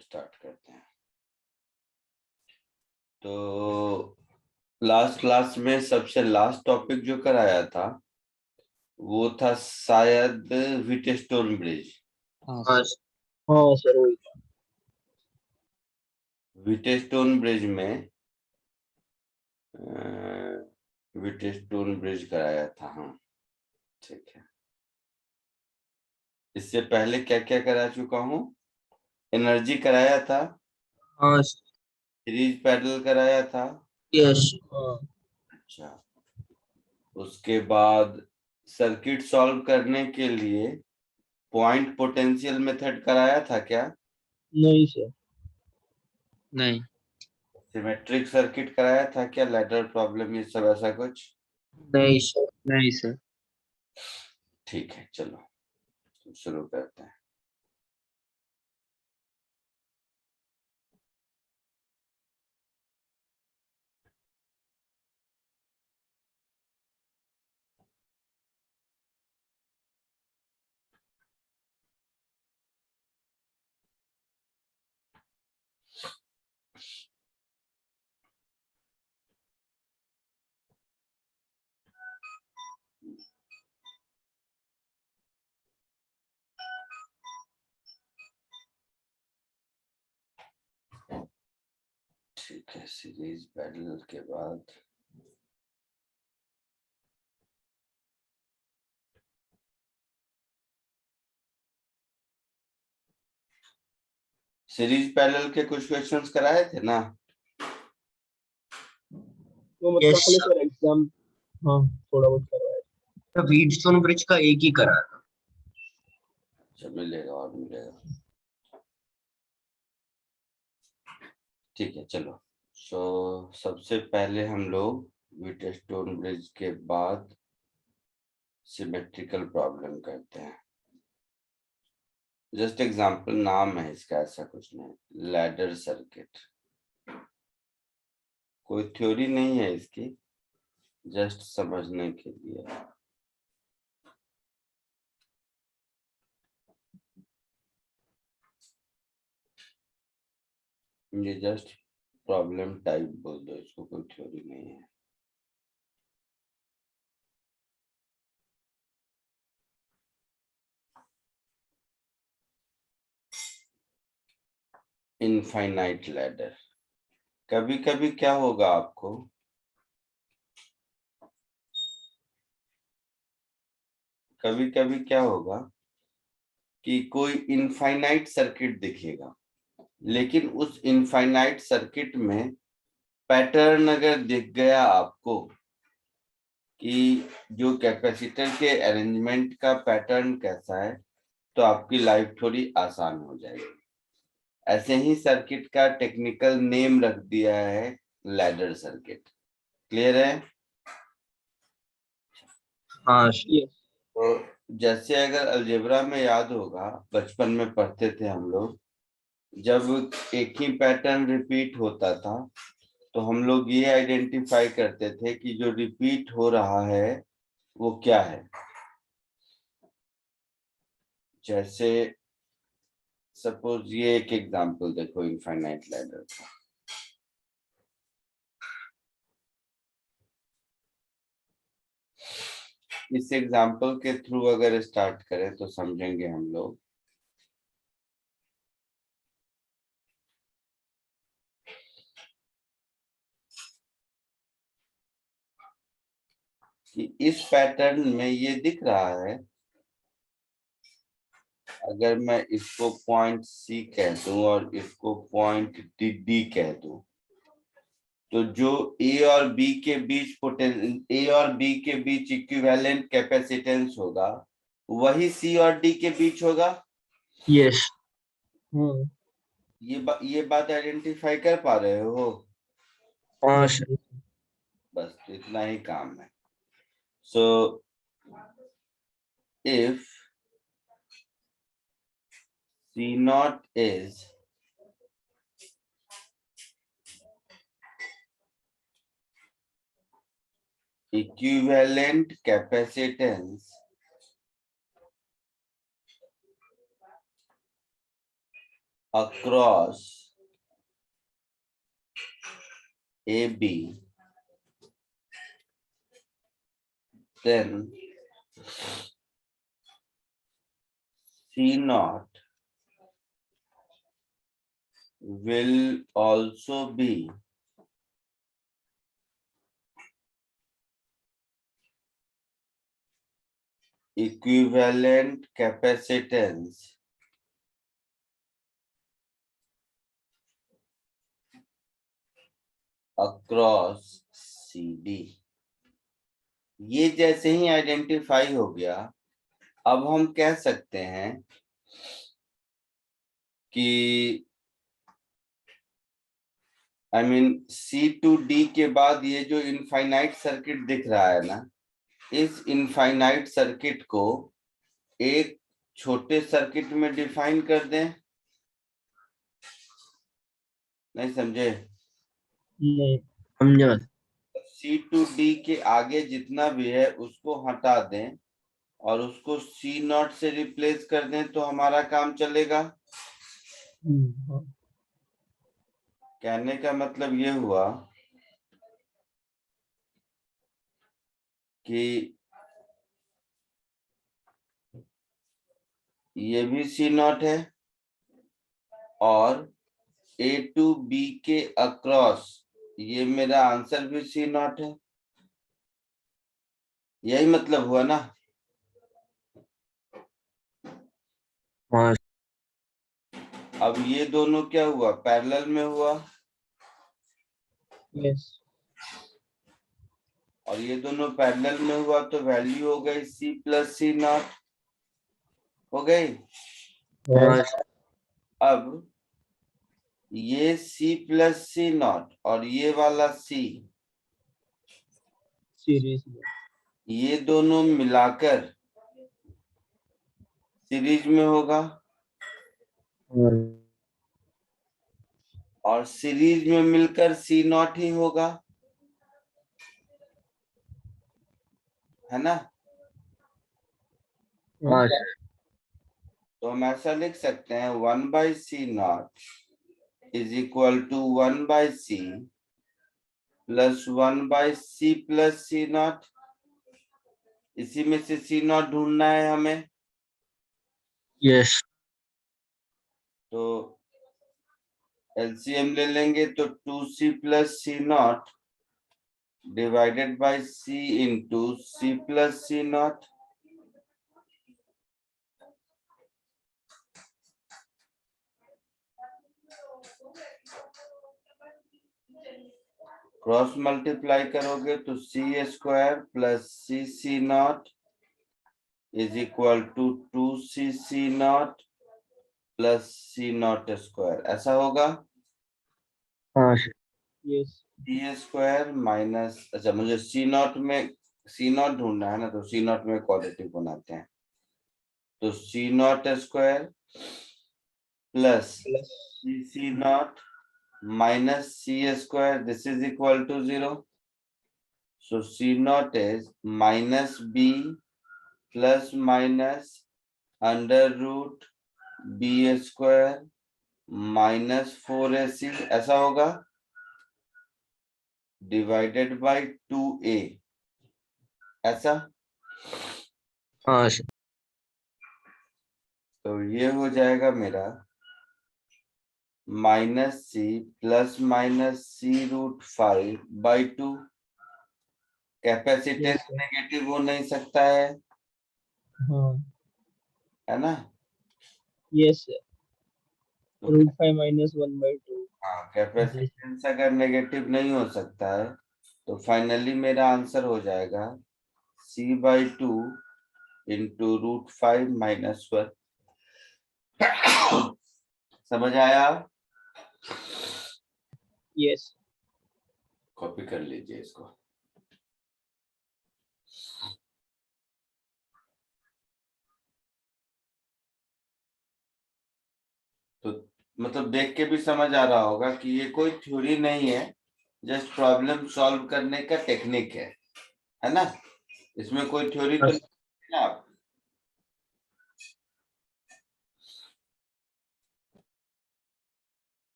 Start करते हैं। तो लास्ट क्लास में सबसे लास्ट टॉपिक जो कराया था वो था शायद व्हीटस्टोन ब्रिज। हाँ सर वही। व्हीटस्टोन ब्रिज में व्हीटस्टोन ब्रिज कराया था। हाँ ठीक है। इससे पहले क्या क्या करा चुका हूँ? एनर्जी कराया था, हाँ सीरीज पैरेलल कराया था। यस। अच्छा, उसके बाद सर्किट सॉल्व करने के लिए पॉइंट पोटेंशियल मेथड कराया था क्या? नहीं सर। नहीं सिमेट्रिक सर्किट कराया था क्या? लैडर प्रॉब्लम ये सब ऐसा कुछ? नहीं सर। नहीं सर। ठीक है, चलो शुरू करते हैं। ठीक है, सीरीज पैरेलल के बाद सीरीज पैरेलल के कुछ क्वेश्चंस कराए थे ना? तो मतलब Yes, खाली सर एग्जाम। हाँ थोड़ा बहुत करवाया। तो व्हीटस्टोन ब्रिज का एक ही करा था। अच्छा, मिलेगा और मिलेगा। ठीक है, चलो। सबसे पहले हम लोग व्हीटस्टोन ब्रिज के बाद सिमेट्रिकल प्रॉब्लम करते हैं। जस्ट एग्जांपल नाम है इसका, ऐसा कुछ नहीं। लैडर सर्किट, कोई थ्योरी नहीं है इसकी, जस्ट समझने के लिए। ये जस्ट प्रॉब्लम टाइप बोल दो इसको, कोई थ्योरी नहीं है। इनफाइनाइट लैडर, कभी कभी क्या होगा आपको, कभी कभी क्या होगा कि कोई इनफाइनाइट सर्किट दिखेगा, लेकिन उस इनफाइनाइट सर्किट में पैटर्न अगर दिख गया आपको कि जो कैपेसिटर के अरेंजमेंट का पैटर्न कैसा है, तो आपकी लाइफ थोड़ी आसान हो जाएगी। ऐसे ही सर्किट का टेक्निकल नेम रख दिया है लैडर सर्किट। क्लियर है? हाँ तो जैसे अगर अलजेब्रा में याद होगा, बचपन में पढ़ते थे हम लोग, जब एक ही पैटर्न रिपीट होता था तो हम लोग ये आइडेंटिफाई करते थे कि जो रिपीट हो रहा है वो क्या है। जैसे सपोज ये एक एग्जांपल देखो इनफाइनाइट लैडर का। इस एग्जांपल के थ्रू अगर स्टार्ट करें तो समझेंगे हम लोग। कि इस पैटर्न में ये दिख रहा है, अगर मैं इसको पॉइंट सी कह दूं और इसको पॉइंट डी कह दूं, तो जो ए और बी के बीच ए और बी के बीच इक्विवेलेंट कैपेसिटेंस होगा वही सी और डी के बीच होगा। यस। ये बात आइडेंटिफाई कर पा रहे हो? हाँ बस तो इतना ही काम है। So if C naught is equivalent capacitance across AB, then C naught will also be equivalent capacitance across CD। ये जैसे ही आइडेंटिफाई हो गया, अब हम कह सकते हैं कि I mean C to D के बाद ये जो इनफाइनाइट सर्किट दिख रहा है ना, इस इनफाइनाइट सर्किट को एक छोटे सर्किट में डिफाइन कर दें। नहीं समझे? नहीं। समझा। C टू D के आगे जितना भी है उसको हटा दें और उसको C नॉट से रिप्लेस कर दें तो हमारा काम चलेगा। हाँ। कहने का मतलब ये हुआ कि ये भी C नॉट है और A टू B के अक्रॉस ये मेरा आंसर भी C नॉट है। यही मतलब हुआ ना? हाँ अब ये दोनों क्या हुआ? पैरेलल में हुआ यस। और ये दोनों पैरेलल में हुआ तो वैल्यू हो गई C प्लस C नॉट हो गई। हाँ अब ये C प्लस C नॉट और ये वाला C, सीरीज में। ये दोनों मिलाकर सीरीज में होगा हाँ और सीरीज में मिलकर C नॉट ही होगा, है ना? हाँ तो हम ऐसा लिख सकते हैं 1/C naught is equal to 1/C plus 1/C plus C naught. इसी में से C नॉट ढूंढना है हमें। यस तो एलसीएम ले लेंगे तो 2C plus C naught divided by C into C plus C naught. Cross multiply करोगे तो C² plus C naught is equal to 2C naught plus C naught square, ऐसा होगा। हाँ यस। C² माइनस, अच्छा मुझे C नॉट में C naught ढूंढना है ना, तो C नॉट में क्वाड्रेटिक बनाते हैं। तो C naught square plus plus C not minus C square, this is equal to 0. So C naught is minus B plus minus under root B square minus 4AC, ऐसा होगा, divided by 2A, ऐसा। हाँ तो ये हो जाएगा मेरा -C plus minus C√5/2। Capacitance yes. Negative हो नहीं सकता हाँ है ना? यस। तो √5 - 1/2। हाँ, कैपेसिटेंस अगर नेगेटिव नहीं हो सकता है तो फाइनली मेरा आंसर हो जाएगा C/2 इंटू √5 - 1। समझ आया? यस। कॉपी कर लीजिए इसको। तो मतलब देख के भी समझ आ रहा होगा कि ये कोई थ्योरी नहीं है, जस्ट प्रॉब्लम सॉल्व करने का टेक्निक है ना? इसमें कोई थ्योरी तो नहीं है ना आप?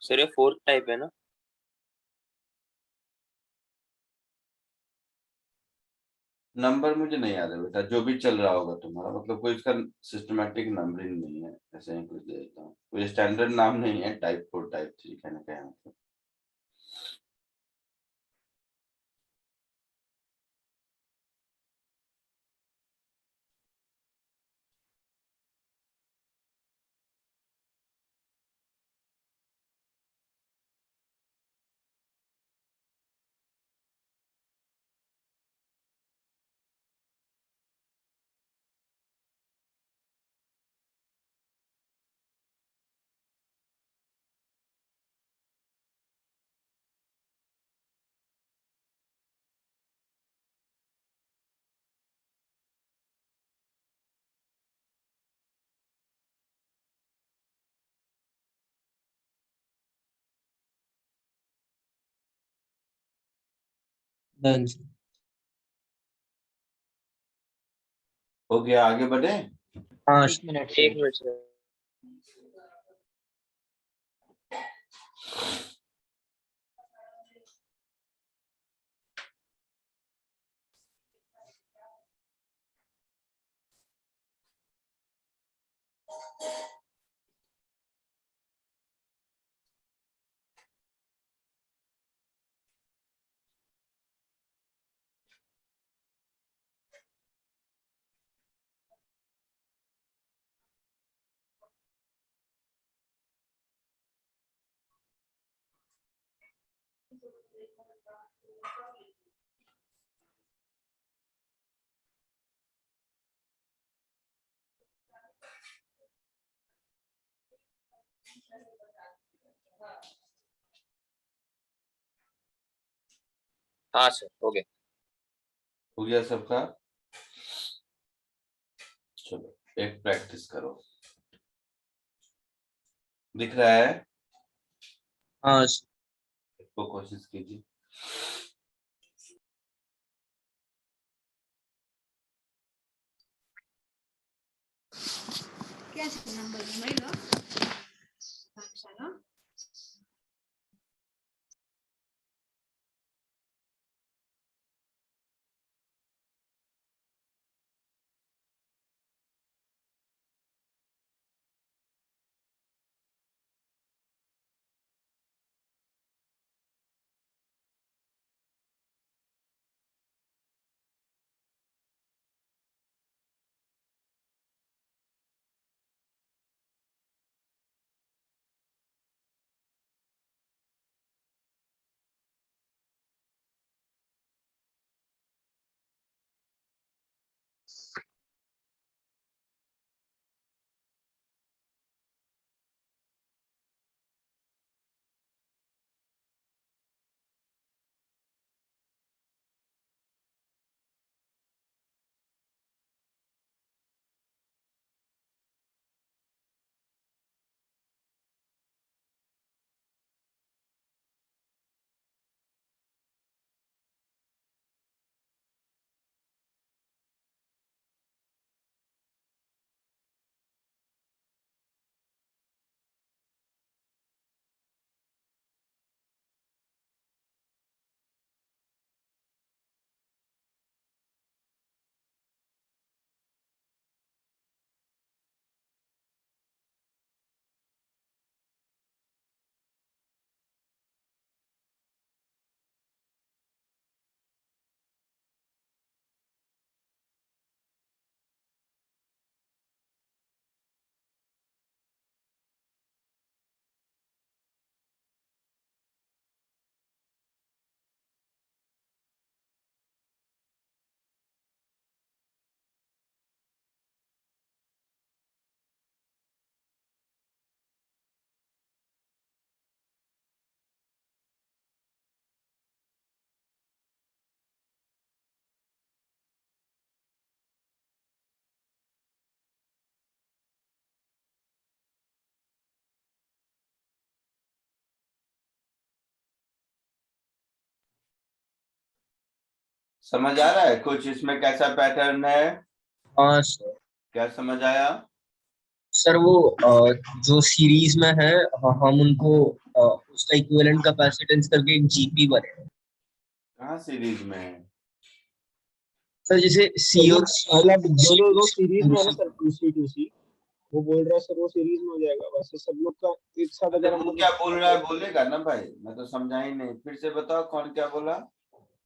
सर ये फोर्थ टाइप है ना? नंबर मुझे नहीं याद है बेटा, जो भी चल रहा होगा तुम्हारा, मतलब कोई इसका सिस्टमैटिक नंबरिंग नहीं है, ऐसे ही कुछ दे देता हूँ, कोई स्टैंडर्ड नाम नहीं है, टाइप 4 टाइप 3 कहने का है मतलब। डन। हो गया, आगे बढ़े। हाँ एक मिनट एक सर। Minute sir. हाँ सर हो गया। हो गया सबका। चलो एक प्रैक्टिस करो, दिख रहा है? हाँ इसको कोशिश कीजिए। कैसे नंबर मिलेगा? समझ आ रहा है कुछ इसमें कैसा पैटर्न है? हाँ क्या समझ आया? सर वो जो सीरीज में है हम उनको उसका इक्विवेलेंट कैपेसिटेंस करके एक जीपी बने। कहाँ सीरीज में है? सर जैसे सी और मतलब दो सीरीज में है ना सर, 2C वो बोल रहा है सर वो सीरीज में हो जाएगा, वैसे सब लोग का एक साथ अरे अगर हम वो लोग क्या बोल रहा है बोलेगा ना भाई, मैं तो समझा ही नहीं, फिर से बताओ कौन क्या बोला।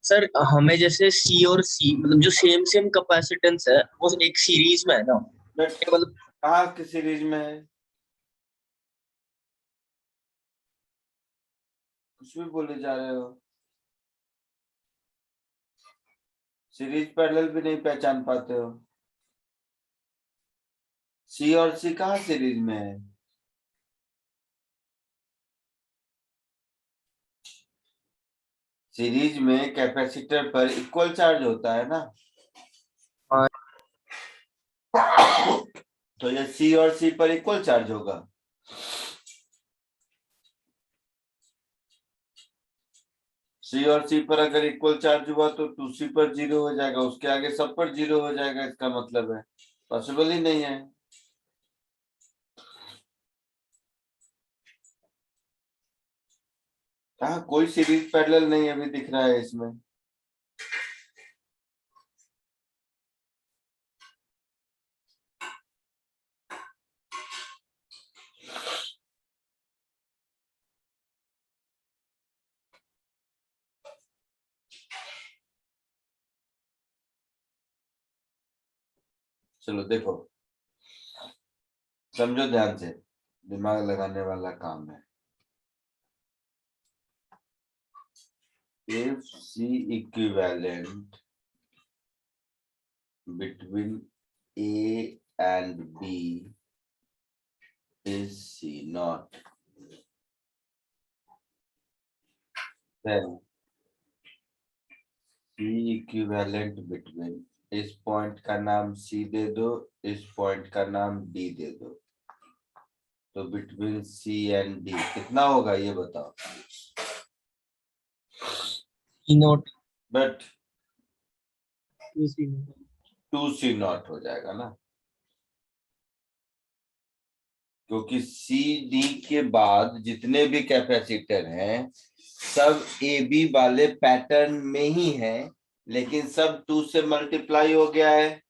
सर हमें जैसे सी और सी मतलब जो सेम सेम कैपेसिटेंस है वो एक सीरीज में है ना, बट मतलब कहाँ की सीरीज में है? कुछ भी बोले जा रहे हो, सीरीज पैरेलल भी नहीं पहचान पाते हो। सी और सी कहाँ सीरीज में है? सीरीज में कैपेसिटर पर इक्वल चार्ज होता है ना। हाँ। तो ये सी और सी पर इक्वल चार्ज होगा। सी और सी पर अगर इक्वल चार्ज हुआ तो 2C पर 0 हो जाएगा, उसके आगे सब पर 0 हो जाएगा, इसका मतलब है पॉसिबल ही नहीं है। हाँ, कोई सीरीज पैरेलल नहीं अभी दिख रहा है इसमें। चलो देखो, समझो ध्यान से, दिमाग लगाने वाला काम है। if C equivalent between A and B is C naught, then C equivalent between, इस पॉइंट का नाम C दे दो, इस पॉइंट का नाम D दे दो, तो बिटवीन C एंड D कितना होगा ये बताओ। ई नोट बट 2C में 2C नॉट हो जाएगा ना, क्योंकि सी डी के बाद जितने भी कैपेसिटर हैं सब ए बी वाले पैटर्न में ही हैं, लेकिन सब 2 से मल्टीप्लाई हो गया है।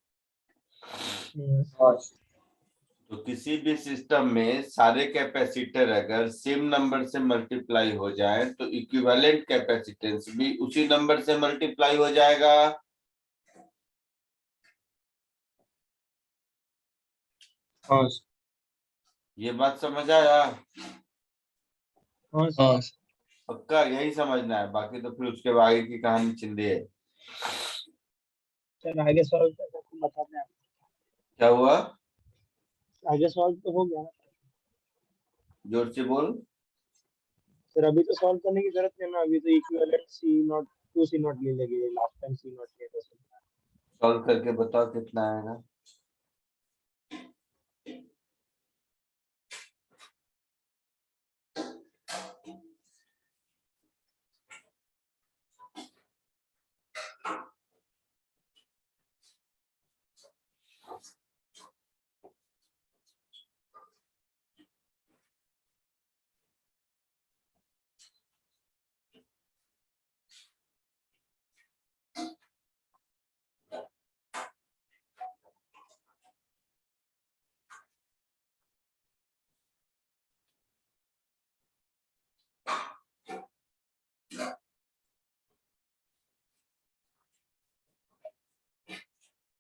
तो किसी भी सिस्टम में सारे कैपेसिटर अगर सेम नंबर से मल्टीप्लाई हो जाए तो इक्विवेलेंट कैपेसिटेंस भी उसी नंबर से मल्टीप्लाई हो जाएगा। हाँ ये बात समझ आया? हाँ हाँ पक्का यही समझना है, बाकी तो फिर उसके आगे की कहानी चिंदी है। सर आगे सॉल्व करके बताते हैं। क्या हुआ? आगे सॉल्व तो हो गया ना जोर से बोल। सर, अभी तो सॉल्व करने की जरूरत नहीं है ना, अभी तो इक्विवेलेंट C0 2C0 ले लेंगे, लास्ट टाइम C0 लिया था सर। सॉल्व करके बताओ कितना आएगा।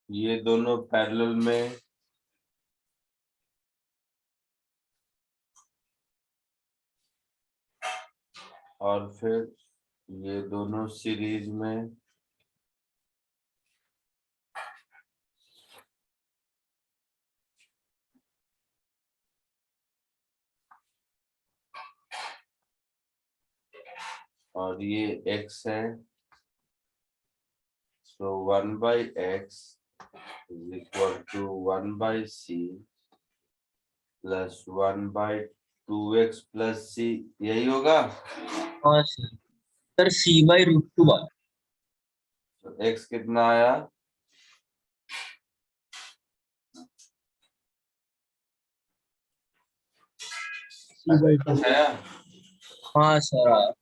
ये दोनों पैरेलल में और फिर ये दोनों सीरीज में, और ये x है, so 1/x is equal to 1/c plus 1/2x plus c, यही होगा। हाँ सर C/√2 तो x कितना आया? C/2 आया हाँ सर।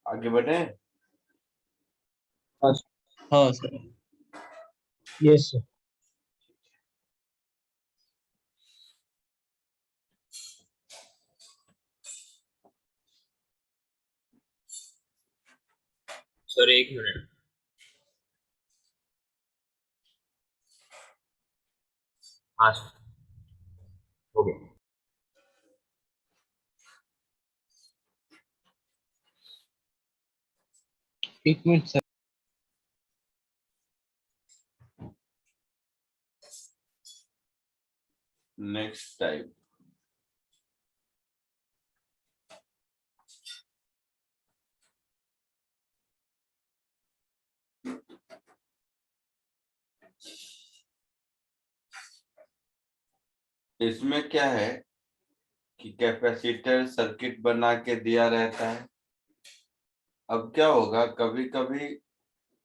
आगे बढ़े। हाँ हाँ सर। Yes sir. सर एक मिनट। हाँ सर, हो गया। एक मिनट सर। नेक्स्ट टाइप, इसमें क्या है कि कैपेसिटर सर्किट बना के दिया रहता है। अब क्या होगा, कभी कभी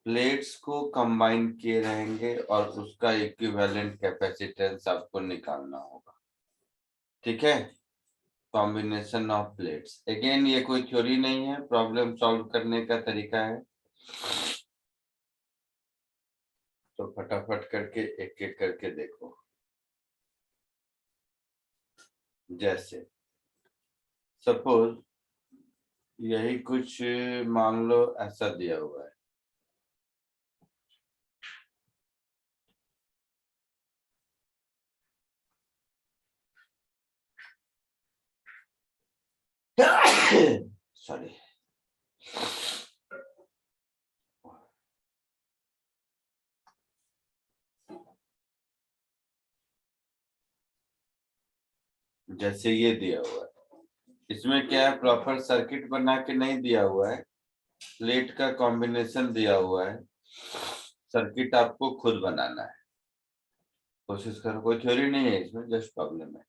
प्लेट्स को कंबाइन किए रहेंगे और उसका इक्विवेलेंट कैपेसिटेंस आपको निकालना होगा। ठीक है, कॉम्बिनेशन ऑफ प्लेट्स। अगेन ये कोई थ्योरी नहीं है, प्रॉब्लम सॉल्व करने का तरीका है। तो फटाफट करके एक एक करके देखो। जैसे सपोज यही कुछ मान लो ऐसा दिया हुआ है। सॉरी। जैसे ये दिया हुआ है, इसमें क्या है, प्रॉपर सर्किट बना के नहीं दिया हुआ है, प्लेट का कॉम्बिनेशन दिया हुआ है। सर्किट आपको खुद बनाना है, कोशिश करो। कोई थ्योरी नहीं है इसमें, जस्ट प्रॉब्लम है।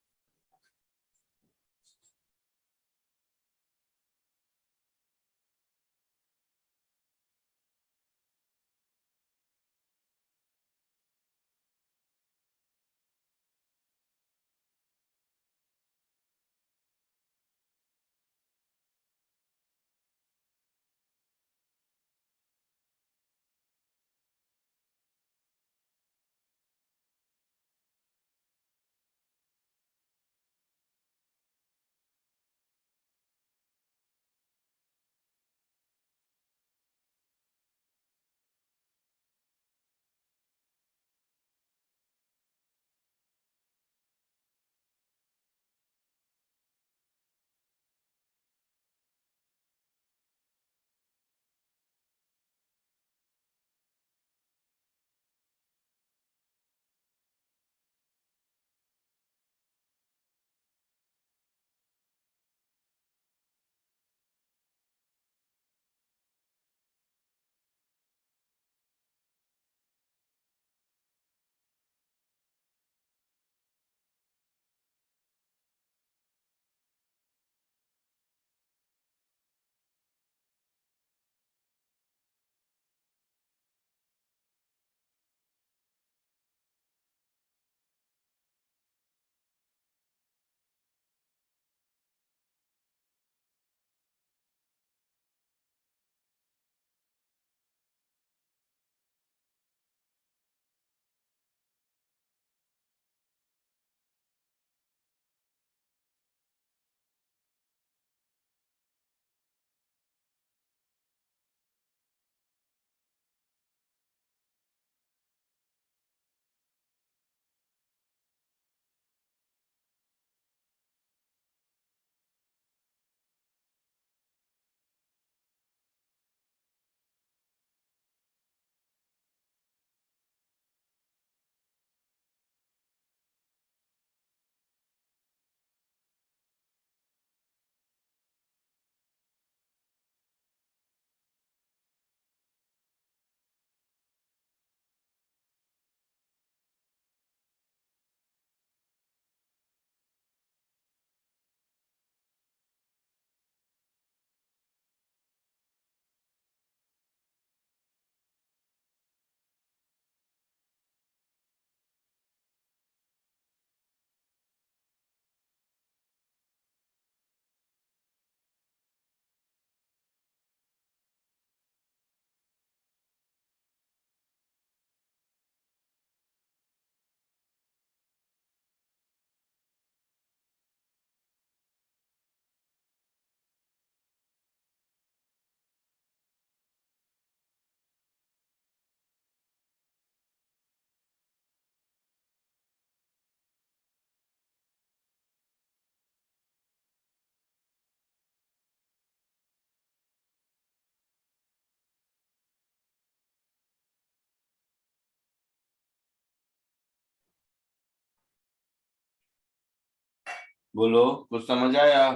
बोलो, कुछ समझ आया?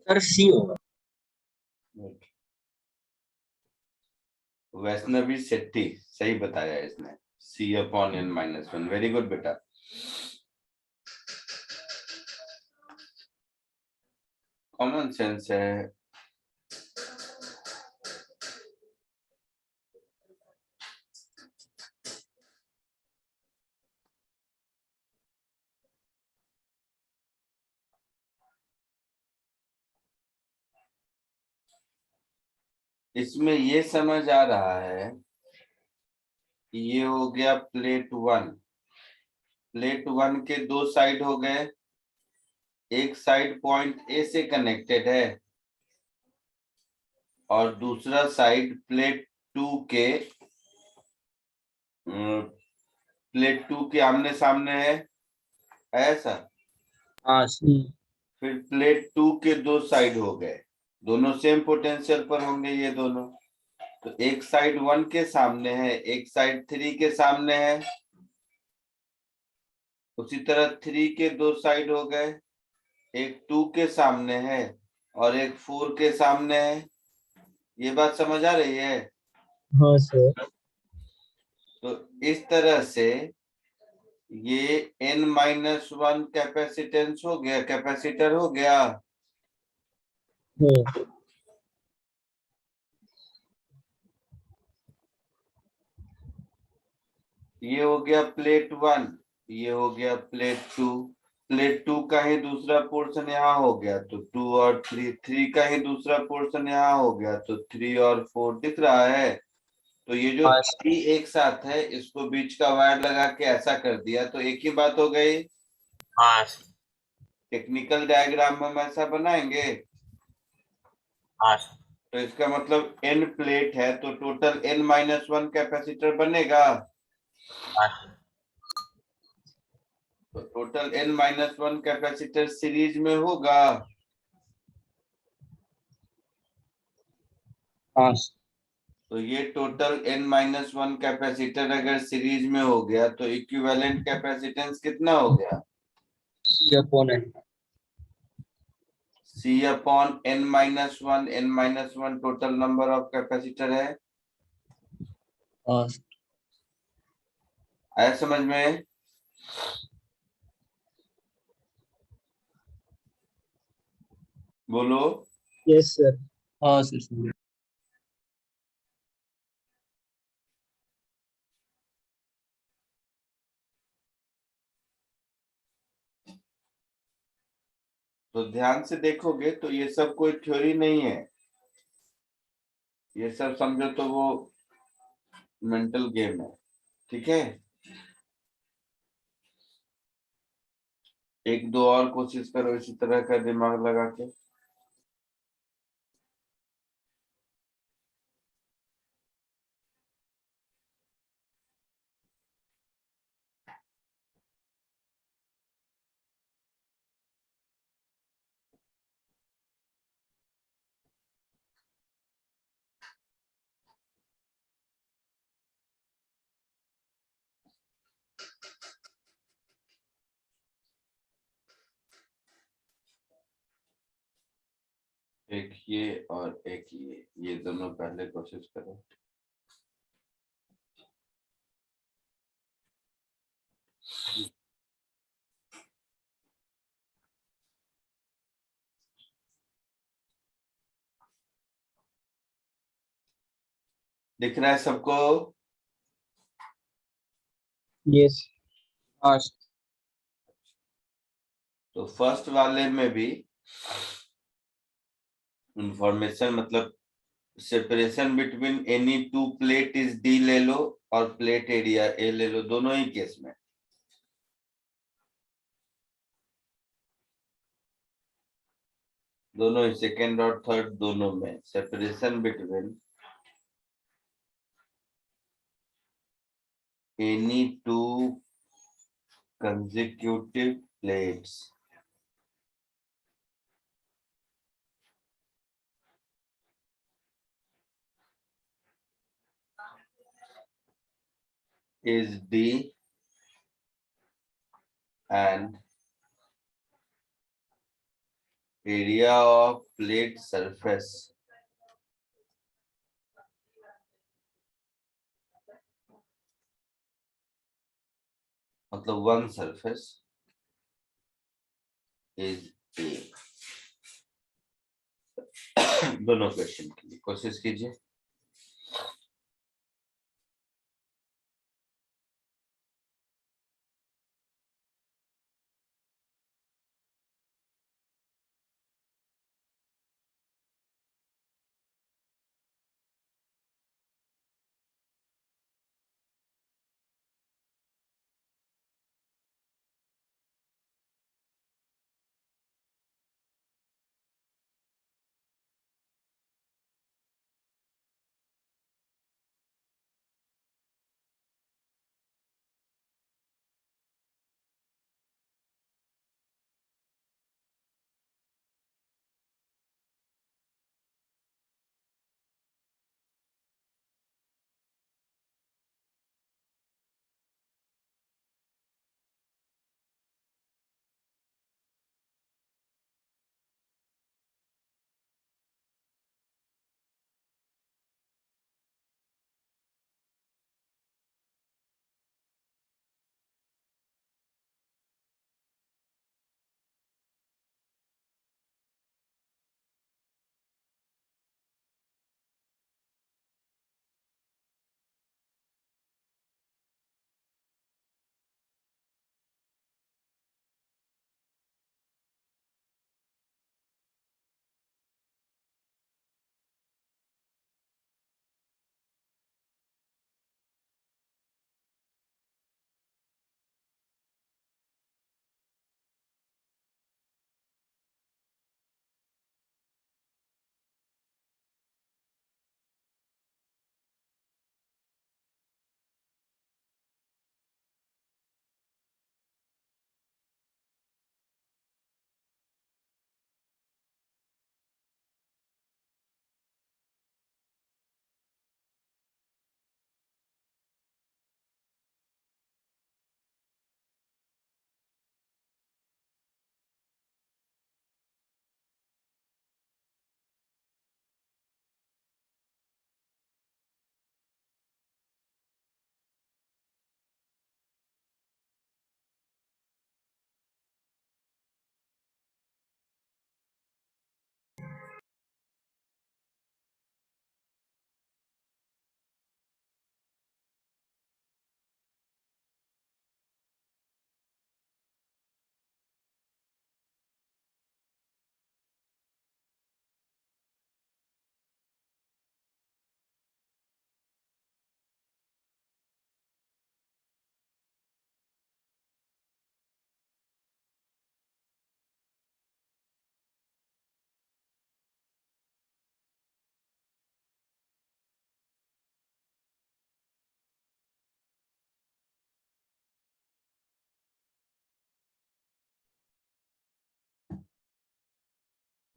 सर सी होगा। वैष्णवी सेट्टी सही बताया इसने, C/n-1। वेरी गुड बेटा। कॉमन सेंस है। इसमें ये समझ आ रहा है कि ये हो गया प्लेट 1। प्लेट 1 के दो साइड हो गए, एक साइड पॉइंट ए से कनेक्टेड है और दूसरा साइड प्लेट 2 के आमने सामने है, ऐसा। हाँ सी। फिर प्लेट 2 के दो साइड हो गए, दोनों सेम पोटेंशियल पर होंगे ये दोनों। तो एक साइड 1 के सामने है, एक साइड 3 के सामने है। उसी तरह 3 के दो साइड हो गए, एक 2 के सामने है और एक 4 के सामने है। ये बात समझ आ रही है? हाँ सर। तो इस तरह से ये n-1 कैपेसिटेंस हो गया, कैपेसिटर हो गया। हाँ ये हो गया प्लेट 1, ये हो गया प्लेट 2। प्लेट 2 का ही दूसरा पोर्शन यहाँ हो गया तो 2 और 3, 3 का ही दूसरा पोर्शन यहाँ हो गया तो 3 और 4 दिख रहा है। तो ये जो हाँ 3 एक साथ है, इसको बीच का वायर लगा के ऐसा कर दिया तो एक ही बात हो गई। हाँ टेक्निकल डायग्राम में हम ऐसा बनाएंगे। हाँ तो इसका मतलब n प्लेट है तो टोटल n-1 कैपेसिटर बनेगा। तो टोटल n-1 कैपेसिटर सीरीज में होगा। हाँ। तो ये टोटल n-1 कैपेसिटर अगर सीरीज में हो गया तो इक्विवेलेंट कैपेसिटेंस कितना हो गया? C/n। C/n-1। n-1 total number of capacitor है। हाँ आया समझ में? बोलो। Yes sir. हाँ सर। तो ध्यान से देखोगे तो ये सब कोई थ्योरी नहीं है, ये सब समझो तो वो मेंटल गेम है। ठीक है, एक दो और कोशिश करो इसी तरह का दिमाग लगा के। एक ये और एक ये दोनों पहले कोशिश करो। दिख रहा है सबको? यस। हाँ तो फर्स्ट वाले में भी इंफॉर्मेशन मतलब separation between any two plate is D ले लो और प्लेट एरिया A ले लो, दोनों ही केस में। दोनों ही सेकेंड और थर्ड दोनों में separation between any two consecutive plates is D and area of plate surface, मतलब वन सरफेस इज ए। दोनों क्वेश्चन के लिए कोशिश कीजिए।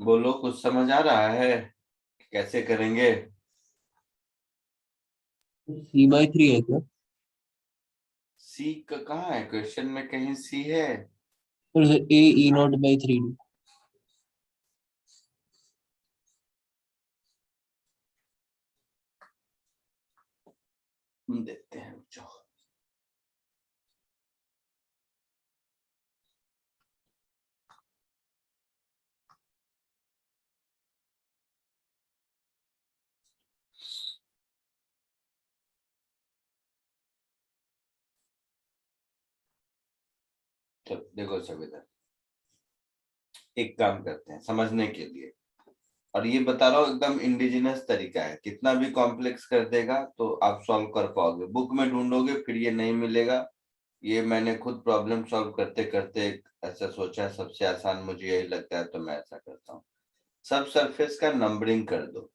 बोलो, कुछ समझ आ रहा है? कैसे करेंगे? C/3 है क्या? सी का कहाँ है क्वेश्चन में? कहीं सी है? फिर से A E0/3D। हम देखते हैं बच्चों। तो देखो सब इधर, एक काम करते हैं समझने के लिए, और ये बता रहा हूँ एकदम इंडिजिनस तरीका है, कितना भी कॉम्प्लेक्स कर देगा तो आप सॉल्व कर पाओगे। बुक में ढूंढोगे फिर ये नहीं मिलेगा। ये मैंने खुद प्रॉब्लम सॉल्व करते करते ऐसा सोचा, सबसे आसान मुझे यही लगता है तो मैं ऐसा करता हूँ। सब सरफेस का नंबरिंग कर दो।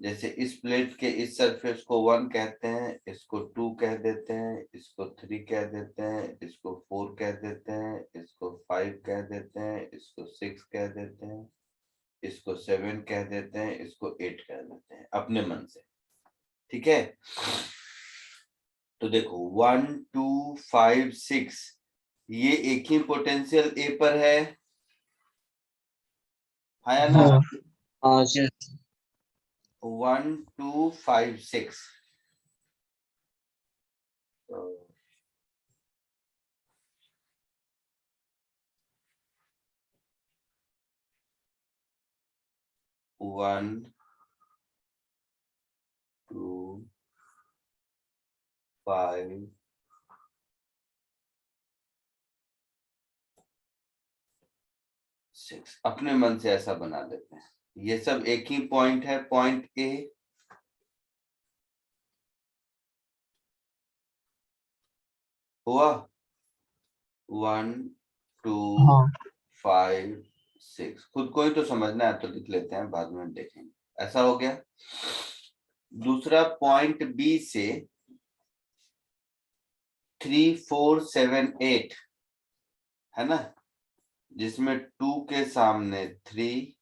जैसे इस प्लेट के इस सरफेस को 1 कहते हैं, इसको 2 कह देते हैं, इसको 3 कह देते हैं, इसको 4 कह देते हैं, इसको 5 कह देते हैं, इसको 6 कह देते हैं, इसको 7 कह देते हैं, इसको 8 कह देते हैं अपने मन से। ठीक है, तो देखो 1 2 5 6 ये एक ही पोटेंशियल ए पर है, हाँ या ना? हाँ। हाँ 1 2 5 6 1 2 5 6 अपने मन से ऐसा बना लेते हैं। ये सब एक ही पॉइंट है, पॉइंट ए। हुआ 1 2 हाँ 5 6। खुद को ही तो समझना है तो लिख लेते हैं, बाद में देखेंगे। ऐसा हो गया। दूसरा पॉइंट बी से 3 4 7 8 है ना, जिसमें 2 के सामने 3,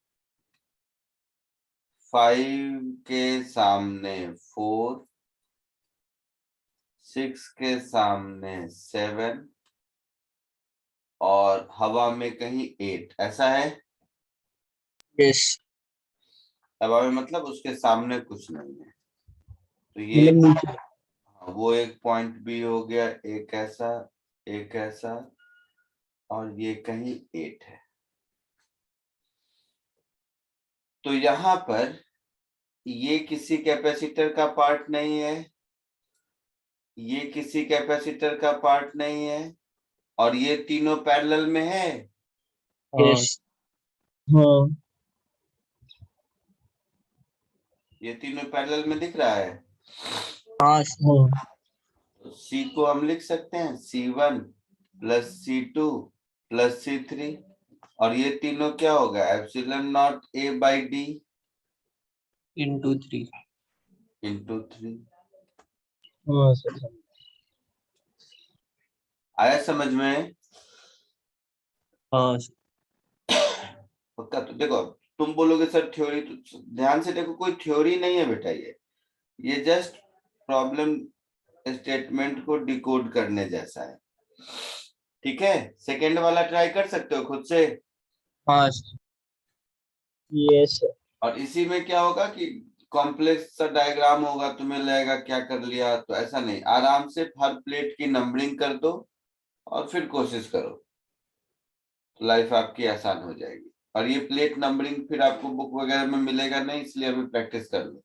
5 के सामने 4, 6 के सामने 7 और हवा में कहीं 8। ऐसा है? यस हवा में मतलब उसके सामने कुछ नहीं है। तो ये मतलब नीचे। वो एक पॉइंट बी हो गया, एक ऐसा और ये कहीं 8 है। तो यहाँ पर ये किसी कैपेसिटर का पार्ट नहीं है, ये किसी कैपेसिटर का पार्ट नहीं है, और ये तीनों पैरेलल में है। यस हाँ ये तीनों पैरेलल में दिख रहा है। हाँ हाँ तो C को हम लिख सकते हैं C1 plus C2 plus C3, और ये तीनों क्या होगा, epsilon not A by D into 3 into 3। हाँ सर समझ। आया समझ में? हाँ पक्का? तो देखो, तुम बोलोगे सर थ्योरी, तो ध्यान से देखो, कोई थ्योरी नहीं है बेटा। ये जस्ट प्रॉब्लम स्टेटमेंट को डिकोड करने जैसा है। ठीक है, सेकेंड वाला ट्राई कर सकते हो खुद से। हाँ यस सर। और इसी में क्या होगा कि कॉम्प्लेक्स सा डायग्राम होगा, तुम्हें लगेगा क्या कर लिया, तो ऐसा नहीं, आराम से हर प्लेट की नंबरिंग कर दो और फिर कोशिश करो, तो लाइफ आपकी आसान हो जाएगी। और ये प्लेट नंबरिंग फिर आपको बुक वगैरह में मिलेगा नहीं, इसलिए अभी प्रैक्टिस कर लो।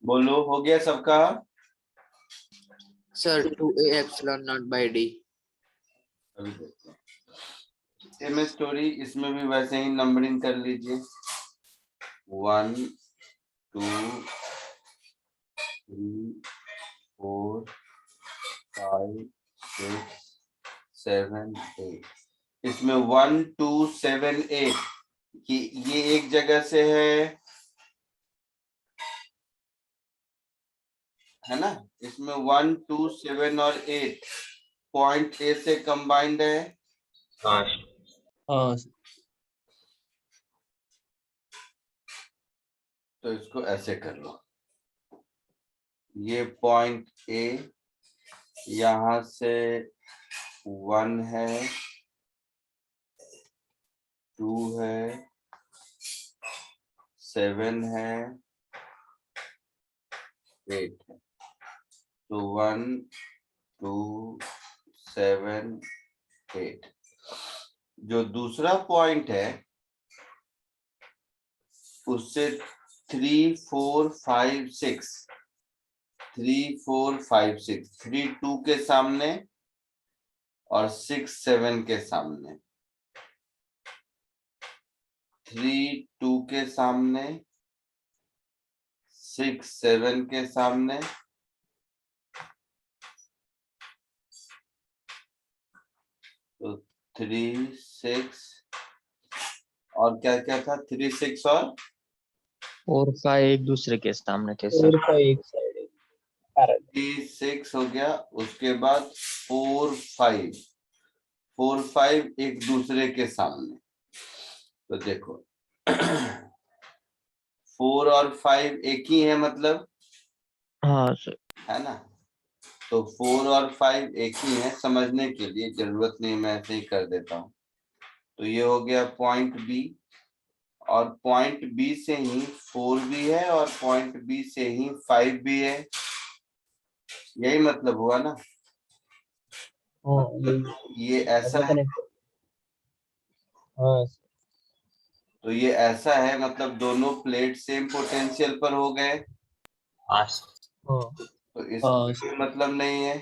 बोलो, हो गया सबका? Sir, 2a epsilon naught by d. अभी देखते हैं। सेम स्टोरी, इसमें भी वैसे ही नंबरिंग कर लीजिए। 1 2 3 4 5 6 7 8। इसमें 1 2 7 8 ये एक जगह से है ना? इसमें 1 2 7 और 8 पॉइंट ए से कंबाइंड है। हाँ हाँ तो इसको ऐसे कर लो, ये पॉइंट ए यहां से 1 है, 2 है, 7 है, 8 है। तो 1 2 7 8। जो दूसरा पॉइंट है उससे 3 4 5 6 3 4 5 6 3 2 के सामने और 6 7 के सामने, 3 2 के सामने, 6 7 के सामने, तो 3 6 और क्या क्या था, 3 6 और 4 5 एक दूसरे के सामने थे सर। 4 का एक साइड है पैरेलल। 3 6 हो गया। उसके बाद 4 5 एक दूसरे के सामने। तो देखो 4 और 5 एक ही है, मतलब हाँ सर। है ना? तो 4 और 5 एक ही है, समझने के लिए जरूरत नहीं, मैं ऐसे ही कर देता हूँ। तो ये हो गया पॉइंट बी, और पॉइंट बी से ही 4 भी है और पॉइंट बी से ही 5 भी है। यही मतलब हुआ ना? हाँ ये ऐसा ऐसा है, कनेक्ट। हाँ तो ये ऐसा है, मतलब दोनों प्लेट सेम पोटेंशियल पर हो गए। हाँ हाँ तो इसका कोई मतलब नहीं है।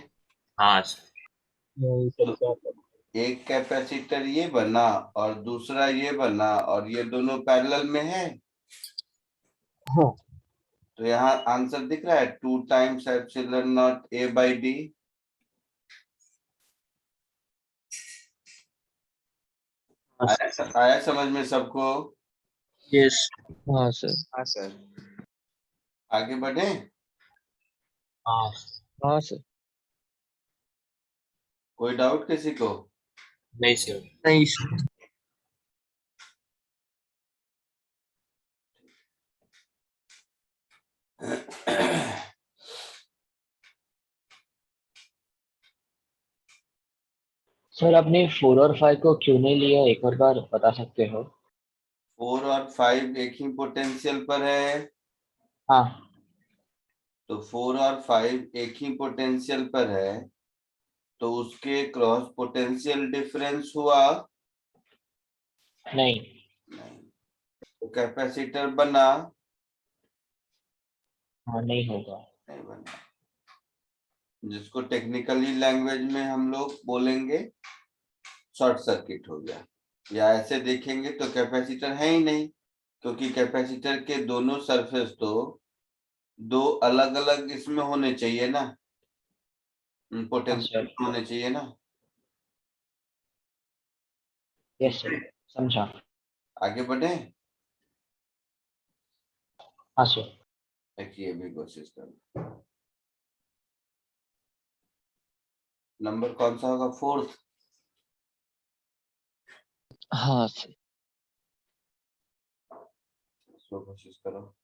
हाँ नहीं सर, क्या कर। एक कैपेसिटर ये बना और दूसरा ये बना और ये दोनों पैरेलल में है। हाँ तो यहाँ आंसर दिख रहा है 2 times epsilon not a by D. आया समझ में सबको? यस। हाँ सर। हाँ sir. आगे बढ़े? हाँ हाँ सर। कोई डाउट किसी को? नहीं सर। नहीं सर। सर आपने 4 और 5 को क्यों नहीं लिया, एक और बार बता सकते हो? 4 और 5 एक ही पोटेंशियल पर है। हाँ। तो 4 और 5 एक ही पोटेंशियल पर है, तो उसके क्रॉस पोटेंशियल डिफरेंस हुआ नहीं। नहीं। तो कैपेसिटर बना हाँ नहीं होगा। नहीं बना, जिसको टेक्निकली लैंग्वेज में हम लोग बोलेंगे शॉर्ट सर्किट हो गया। या ऐसे देखेंगे तो कैपेसिटर है ही नहीं, क्योंकि कैपेसिटर के दोनों सरफेस तो दो अलग अलग इसमें होने चाहिए ना, हाँ पोटेंशियल सर। होने चाहिए ना। यस सर, समझा। आगे बढ़े? हाँ सर। देखिए भी कोशिश करो। नंबर कौन सा होगा? 4th। हाँ सर। इसको कोशिश करो।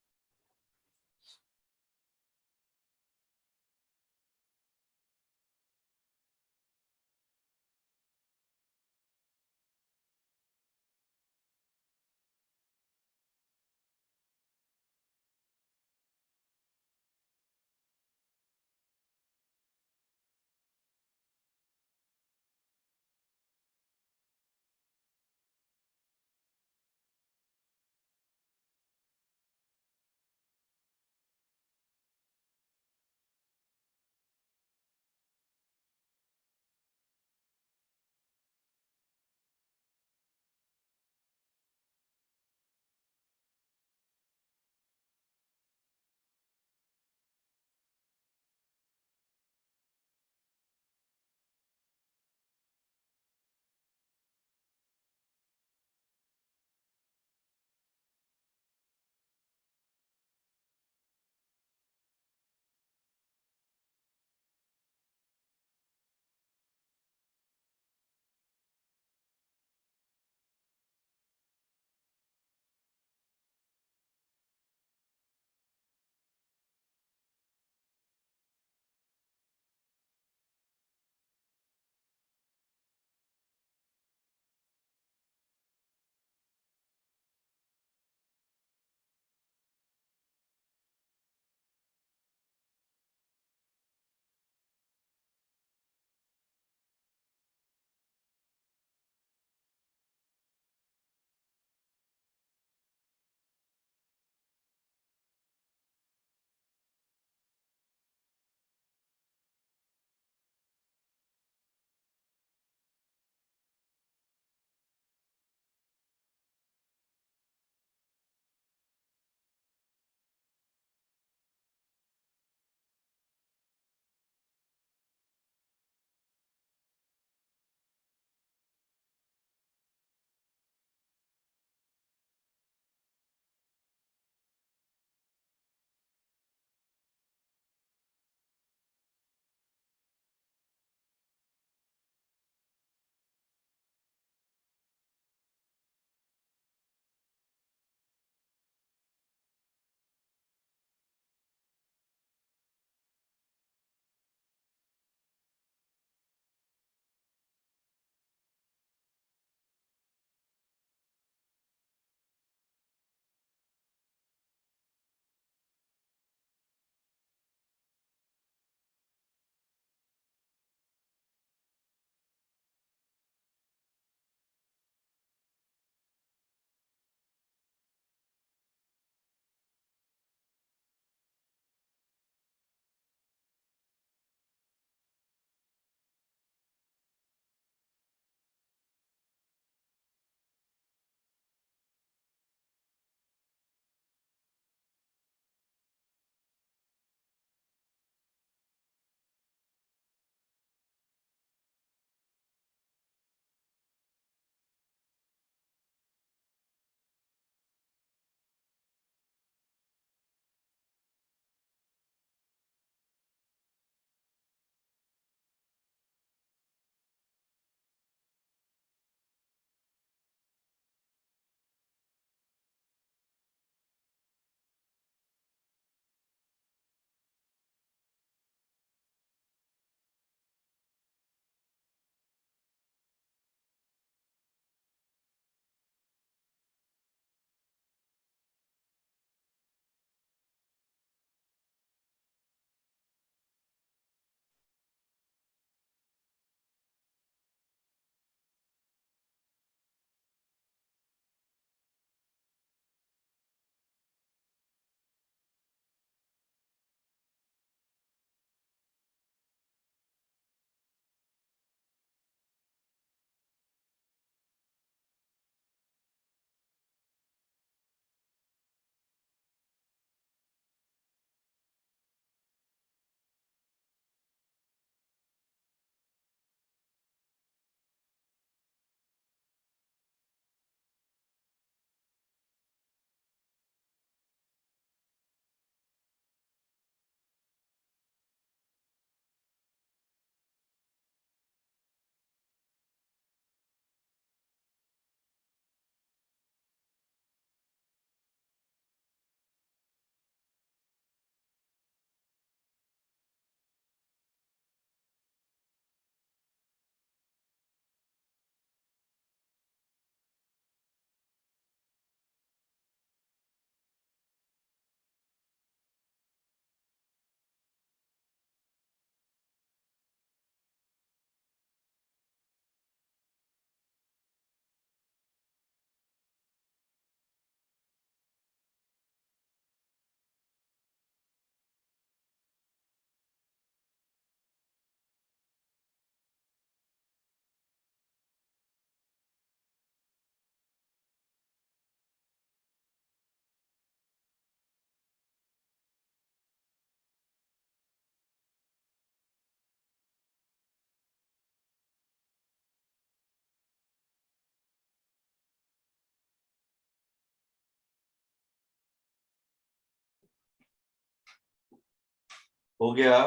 हो गया?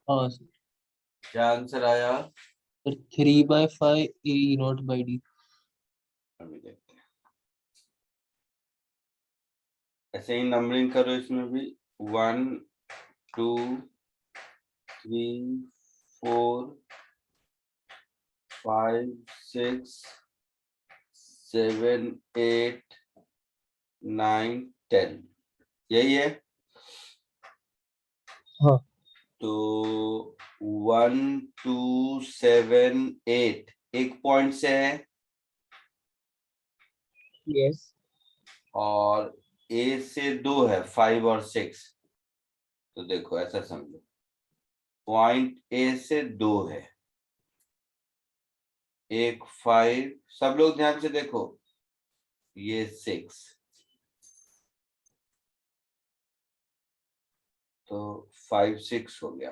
हाँ सर। क्या आंसर आया? Sir 3/5 A not by D. अभी देखते हैं। ऐसे ही नंबरिंग करो इसमें भी। 1 2 3 4 5 6 7 8 9 10, यही है। हाँ। तो 1 2 7 8 एक पॉइंट से है, यस। और ए से 2 है, 5 और 6। तो देखो ऐसा समझो, पॉइंट ए से 2 है, एक 5, सब लोग ध्यान से देखो, ये 6, तो 5 6 हो गया।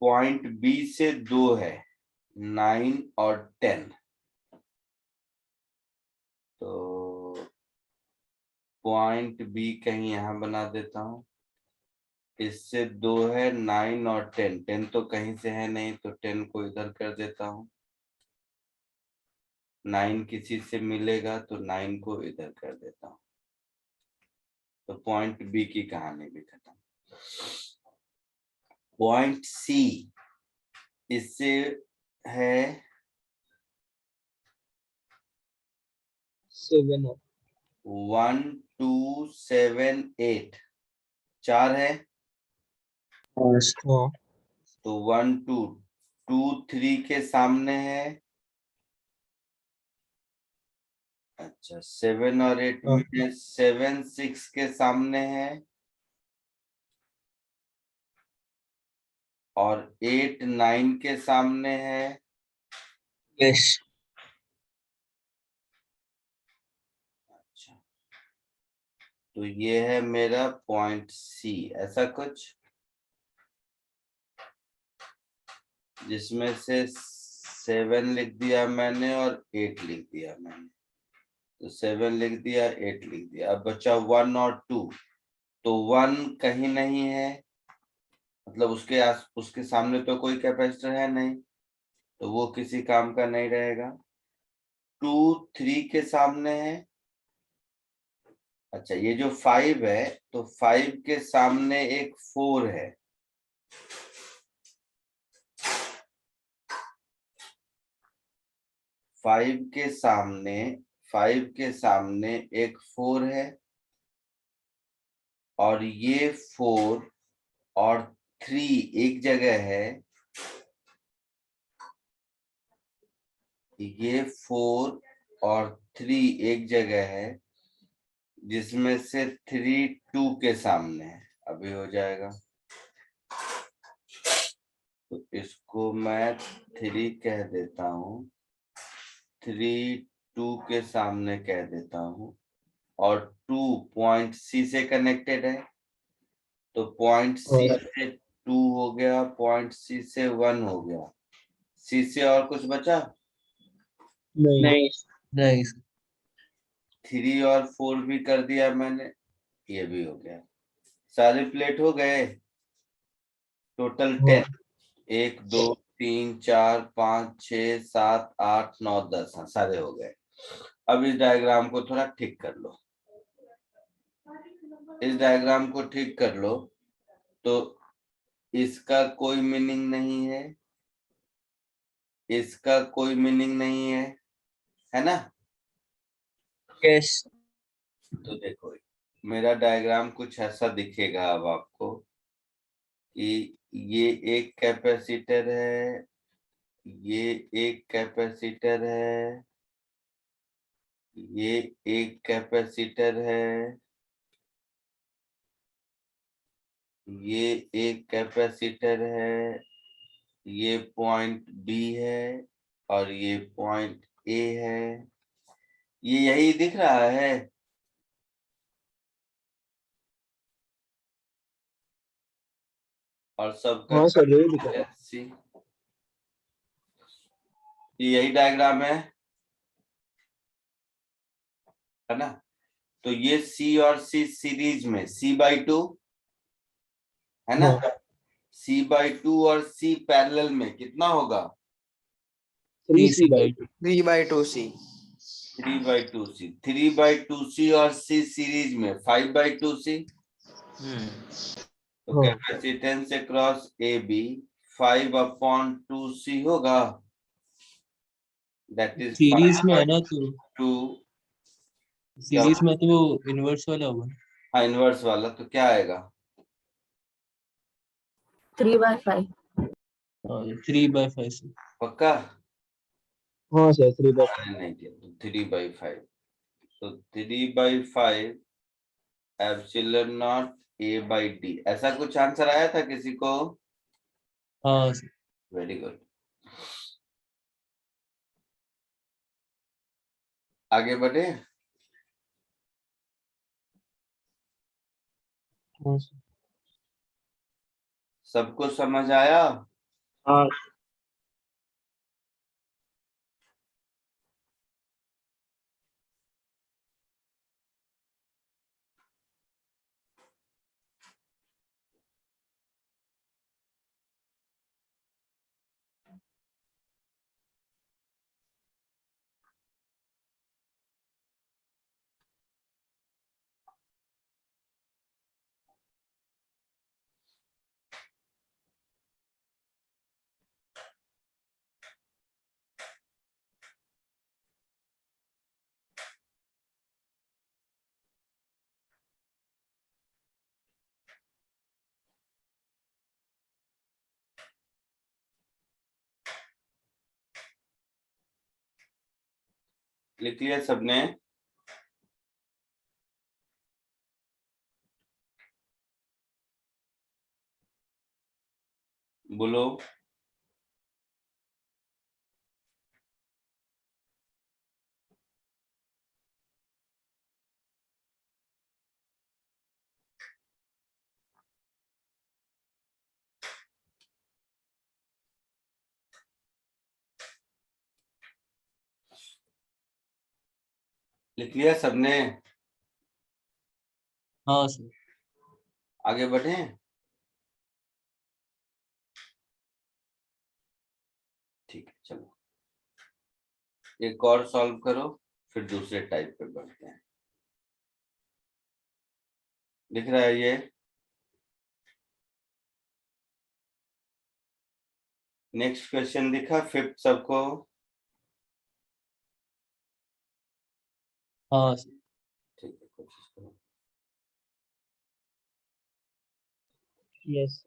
पॉइंट बी से 2 है, 9 और 10, तो पॉइंट बी कहीं यहां बना देता हूं। इससे 2 है, 9 और 10, 10 तो कहीं से है नहीं, तो 10 को इधर कर देता हूं। 9 किसी से मिलेगा तो 9 को इधर कर देता हूं। तो पॉइंट बी की कहानी भी खत्म। पॉइंट सी इससे है 7 है। 1 2 7 8, 4 है, हाँ सर। हाँ। तो 1 2 2 3 के सामने है। अच्छा, 7 और 8 हाँ। में 7 6 के सामने है, और 8 9 के सामने है। यस। अच्छा, तो ये है मेरा पॉइंट सी, ऐसा कुछ, जिसमें से 7 लिख दिया मैंने और 8 लिख दिया मैंने। तो 7 लिख दिया, 8 लिख दिया। अब बचा 1 और 2, तो 1 कहीं नहीं है, मतलब उसके सामने तो कोई कैपेसिटर है नहीं, तो वो किसी काम का नहीं रहेगा। 2 3 के सामने है। अच्छा, ये जो 5 है, तो 5 के सामने एक 4 है। फाइव के सामने एक 4 है, और ये 4 और 3 एक जगह है। ये 4 और 3 एक जगह है, जिसमें से 3 2 के सामने है। अभी हो जाएगा, तो इसको मैं 3 कह देता हूँ, 3 2 के सामने कह देता हूँ, और 2 पॉइंट सी से कनेक्टेड है, तो पॉइंट सी हाँ। से 2 हो गया, पॉइंट सी से 1 हो गया। सी से और कुछ बचा? नहीं। नहीं नहीं सर। 3 और 4 भी कर दिया मैंने, ये भी हो गया। सारे प्लेट हो गए, टोटल 10, हाँ। 1 2 3 4 5 6 7 8 9 10, हाँ सारे हो गए। अब इस डायग्राम को थोड़ा ठीक कर लो, इस डायग्राम को ठीक कर लो। तो इसका कोई मीनिंग नहीं है, इसका कोई मीनिंग नहीं है ना? यस। तो देखो, मेरा डायग्राम कुछ ऐसा दिखेगा अब आपको, कि ये एक कैपेसिटर है, ये एक कैपेसिटर है, ये एक कैपेसिटर है, ये एक कैपेसिटर है, ये पॉइंट बी है, और ये पॉइंट ए है। ये यही दिख रहा है। और सबका हाँ सर, यही दिख रहा है। कैपेसिटेंसी, यही डायग्राम है ना? तो ये C और C सीरीज में C/2 है ना, हाँ। C/2 और C पैरेलल में कितना होगा? 3C/2 3/2C 3/2C। 3/2C और C सीरीज में 5/2C। तो हाँ। कैपेसिटेंस अक्रॉस AB 5/2C होगा, दैट इज सीरीज में है ना, तो 5/2। सीरीज में तो वो इनवर्स वाला होगा। हाँ इनवर्स वाला, तो क्या आएगा? 3/5। 3/5 से। पक्का? हाँ सर 3/5। मैंने नहीं किया तो 3/5। तो 3/5 एप्सिलॉन नॉट A/D, ऐसा कुछ आंसर आया था किसी को? हाँ सर। Very good. आगे बढ़े। हाँ सर। सबको समझ आया? हाँ लिख लिया सबने? बोलो। लिख लिया सबने? हाँ सर। आगे बढ़े। ठीक है चलो, एक और सॉल्व करो, फिर दूसरे टाइप पे बढ़ते हैं। दिख रहा है ये? नेक्स्ट क्वेश्चन दिखा फिफ्थ सबको? हाँ सर। ठीक है कोशिश करो। यस।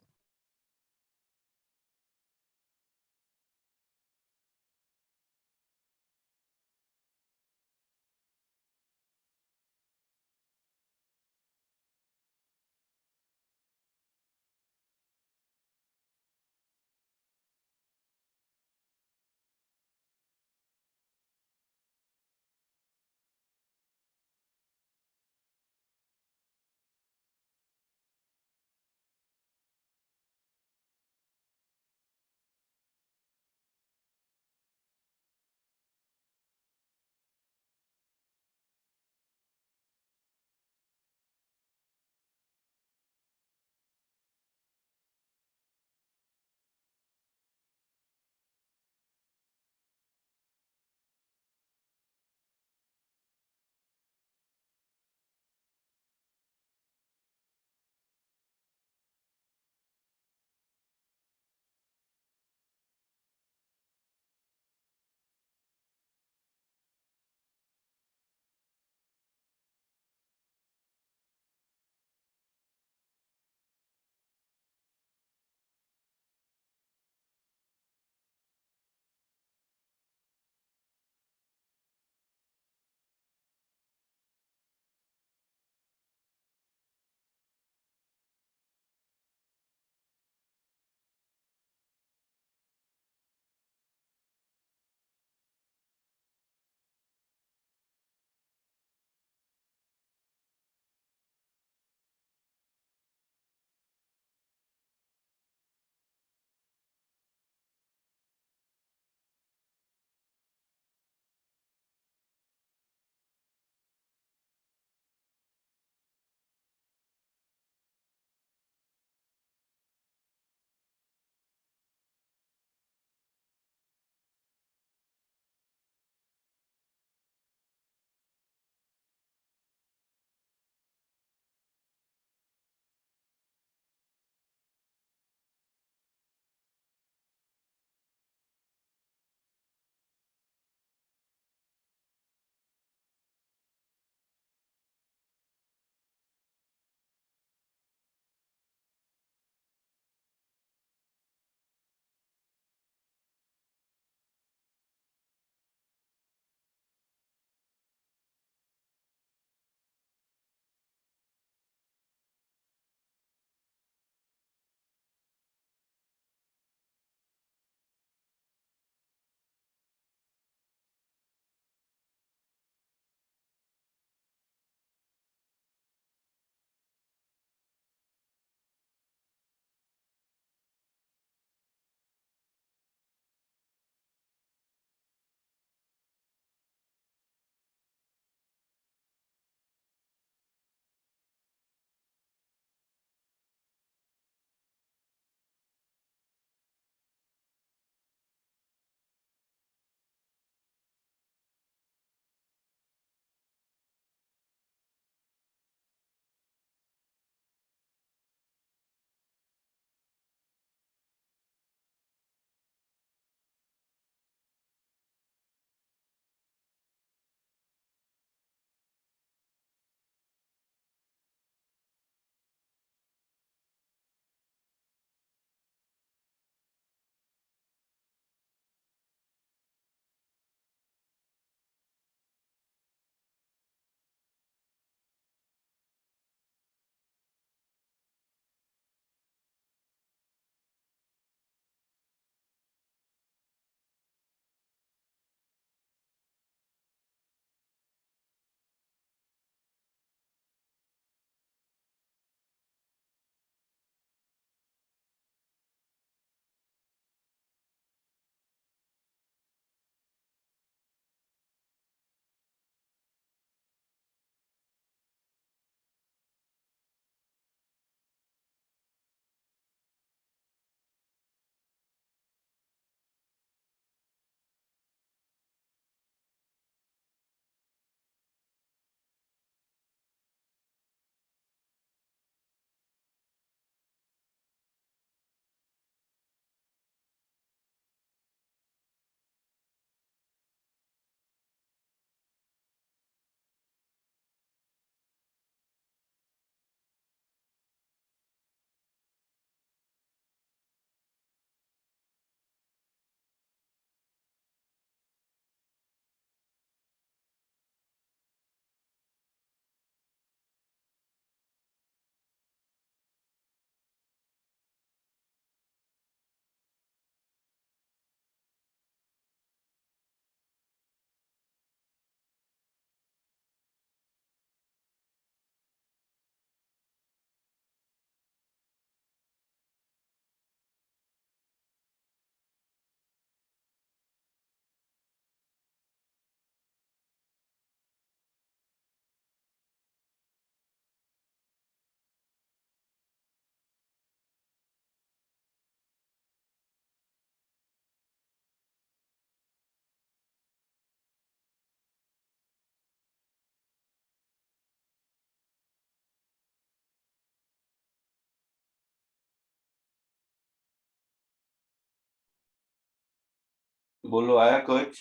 बोलो, आया कुछ?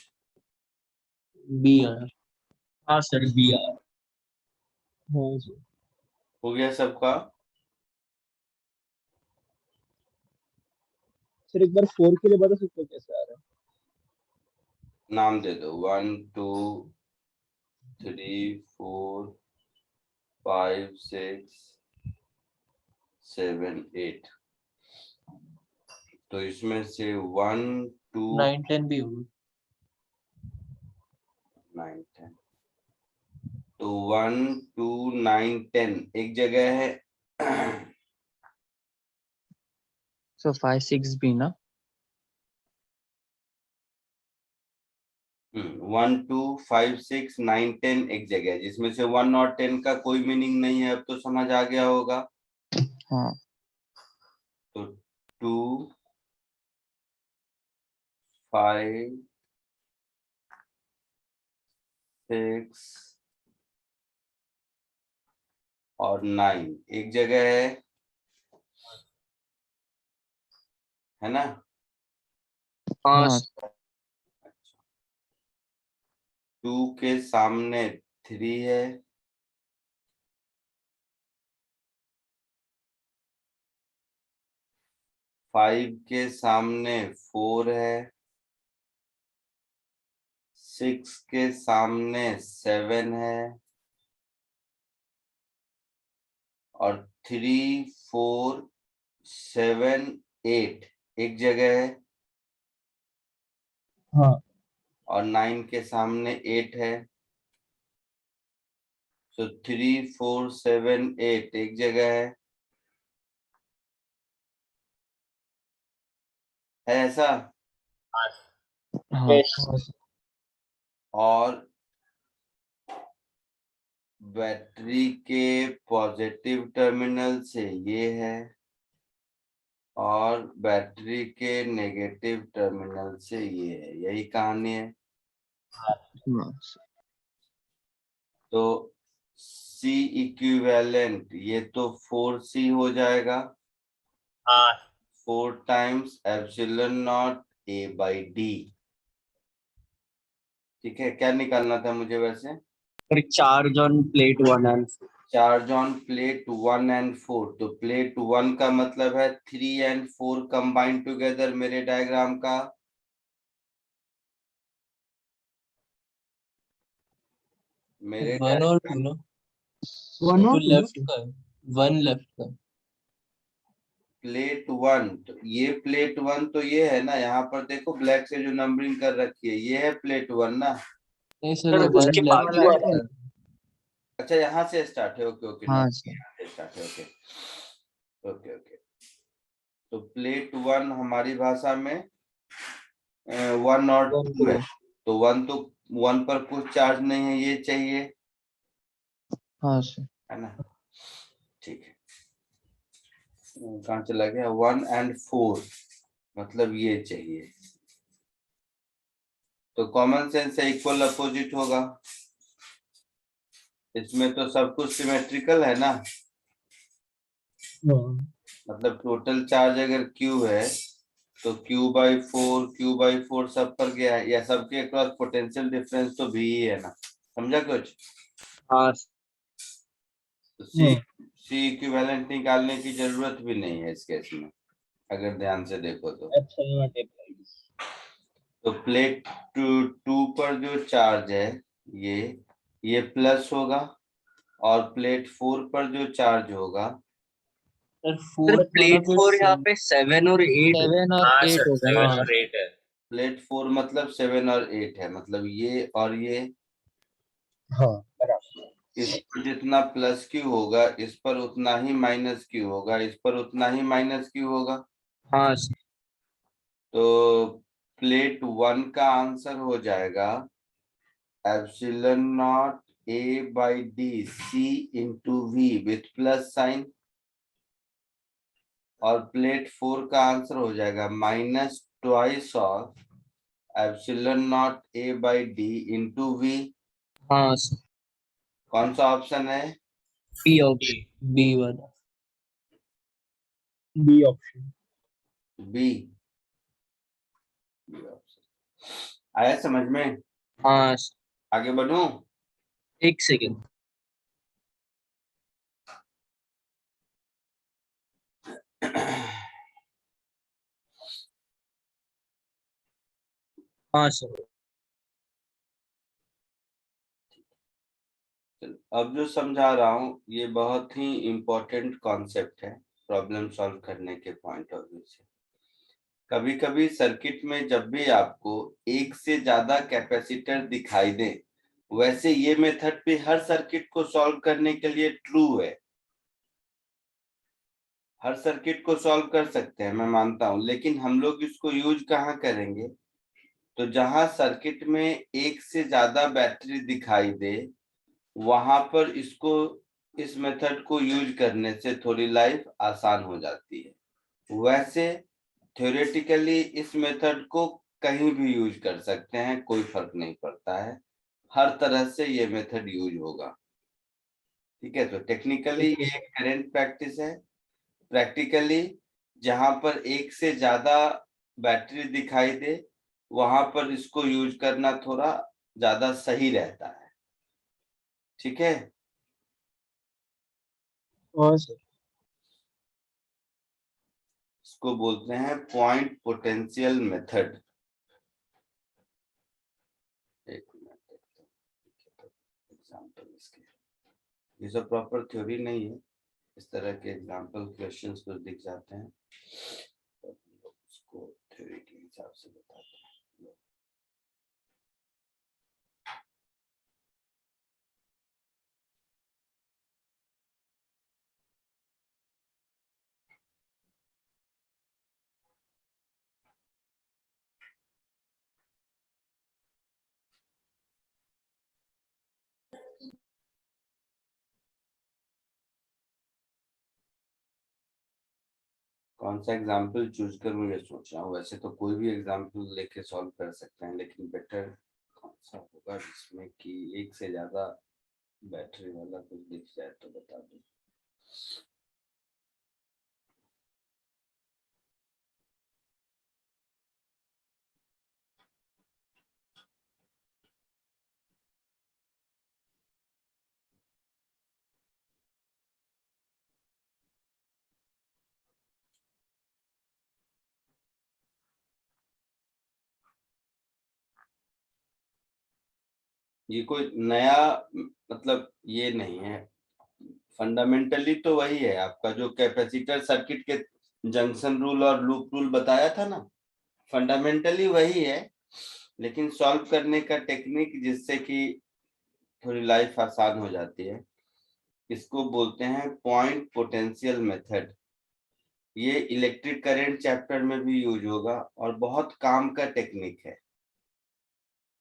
बी आया। हाँ सर बी आर। हाँ सर। हो गया सबका? सर एक बार 4 के लिए बता सकते हो कैसे आ रहा है? नाम दे दो, 1 2 3 4 5 6 7 8। तो इसमें से 1 2 9 10 भी होगा। 9 10। तो 1 2 9 10 एक जगह है। So 5 6 भी ना? 1 2 5 6 9 10 एक जगह है, जिसमें से 1 और 10 का कोई मीनिंग नहीं है। अब तो समझ आ गया होगा। हाँ। तो 2 5 6 और 9 एक जगह है ना? हाँ हाँ। 2 के सामने 3 है, 5 के सामने 4 है, 6 के सामने 7 है, और 3 4 7 8 एक जगह है, हाँ और 9 के सामने 8 है। तो 3 4 7 8 एक जगह है ऐसा। हाँ हाँ। हाँ सर। और बैटरी के पॉजिटिव टर्मिनल से ये है, और बैटरी के नेगेटिव टर्मिनल से ये है। यही कहानी है। हाँ। तो C इक्विवेलेंट ये तो 4C हो जाएगा, हाँ 4 टाइम्स एप्सिलॉन नॉट A/D। ठीक है, क्या निकालना था मुझे वैसे? फिर charge on plate 1 and charge on plate 1 and 4। तो प्लेट 1 का मतलब है 3 एंड 4 कंबाइन टुगेदर मेरे डायग्राम का। मेरे 1 और 2 ना? 1 और 2 लेफ्ट का है। 1 लेफ्ट का। प्लेट 1, तो ये प्लेट 1 तो ये है ना, यहाँ पर देखो ब्लैक से जो नंबरिंग कर रखी है ये है प्लेट 1 ना। नहीं सर, सर वो 1 उसके लेफ्ट बाजू का वाला है। अच्छा, यहाँ से स्टार्ट है। ओके ओके, हाँ नोट सर। यहाँ से स्टार्ट है। Okay okay okay. तो प्लेट 1 हमारी भाषा में 1 और 2 है। तो 1 पर कुछ चार्ज नहीं है, ये चाहिए, हाँ सर। है ना? ठीक है, कहाँ चला गया? 1 एंड 4 मतलब ये चाहिए। तो कॉमन सेंस से इक्वल अपोजिट होगा। इसमें तो सब कुछ सिमेट्रिकल है ना। हाँ मतलब टोटल चार्ज अगर Q है तो Q/4 सब पर गया है, या सबके अक्रॉस पोटेंशियल डिफरेंस तो भी ही है ना। समझा कुछ? हाँ तो सी इक्विवेलेंट निकालने की जरूरत भी नहीं है इस केस में, अगर ध्यान से देखो तो। Epsilon naught A/D। तो प्लेट 2 पर जो चार्ज है ये प्लस होगा, और प्लेट 4 पर जो चार्ज होगा सर सर 4 प्लेट मतलब 4 यहाँ पे 7 और 8 7 और हाँ 8 सर होगा 7 ना? और 8 है। प्लेट 4 मतलब 7 और 8 है, मतलब ये और ये। हाँ बराबर। इस पर जितना प्लस क्यू होगा इस पर उतना ही माइनस क्यू होगा, इस पर उतना ही माइनस क्यू होगा। हाँ तो प्लेट 1 का आंसर हो जाएगा epsilon naught A/D C into V with plus sign, और प्लेट 4 का आंसर हो जाएगा minus twice of epsilon naught A/D into V। हाँ कौन सा ऑप्शन है? B option. बी वाला। B option. B. B option. आया समझ में? हाँ आगे बढ़ूं? एक सेकेंड। हाँ सर। अब जो समझा रहा हूँ ये बहुत ही इम्पोर्टेंट कॉन्सेप्ट है प्रॉब्लम सॉल्व करने के पॉइंट ऑफ व्यू से। कभी कभी सर्किट में जब भी आपको एक से ज्यादा कैपेसिटर दिखाई दे, वैसे ये मेथड भी हर सर्किट को सॉल्व करने के लिए ट्रू है। हर सर्किट को सॉल्व कर सकते हैं, मैं मानता हूं, लेकिन हम लोग इसको यूज कहाँ करेंगे? तो जहां सर्किट में एक से ज्यादा बैटरी दिखाई दे, वहां पर इसको, इस मेथड को यूज करने से थोड़ी लाइफ आसान हो जाती है। वैसे थ्योरेटिकली इस मेथड को कहीं भी यूज कर सकते हैं, कोई फर्क नहीं पड़ता है, हर तरह से ये मेथड यूज होगा। ठीक है, तो टेक्निकली ये एक करेंट प्रैक्टिस है। प्रैक्टिकली जहां पर एक से ज्यादा बैटरी दिखाई दे, वहां पर इसको यूज करना थोड़ा ज्यादा सही रहता है। ठीक है, हाँ सर। इसको बोलते हैं पॉइंट पोटेंशियल मेथड। एक मिनट, एग्जांपल इसके, ये सब प्रॉपर थ्योरी नहीं है, इस तरह के एग्जांपल क्वेश्चंस कुछ दिख जाते हैं, तो हम लोग उसको थ्योरी के हिसाब से बताते हैं। कौन सा एग्जाम्पल चूज कर मुझे सोच रहा हूँ। वैसे तो कोई भी एग्जाम्पल लेके सॉल्व कर सकते हैं, लेकिन बेटर कौन सा होगा जिसमें कि एक से ज्यादा बैटरी वाला कुछ दिख जाए तो बता दो। ये कोई नया मतलब ये नहीं है, फंडामेंटली तो वही है आपका जो कैपेसिटर सर्किट के जंक्शन रूल और लूप रूल बताया था ना, फंडामेंटली वही है, लेकिन सॉल्व करने का टेक्निक जिससे कि थोड़ी लाइफ आसान हो जाती है, इसको बोलते हैं पॉइंट पोटेंशियल मेथड। ये इलेक्ट्रिक करंट चैप्टर में भी यूज होगा और बहुत काम का टेक्निक है,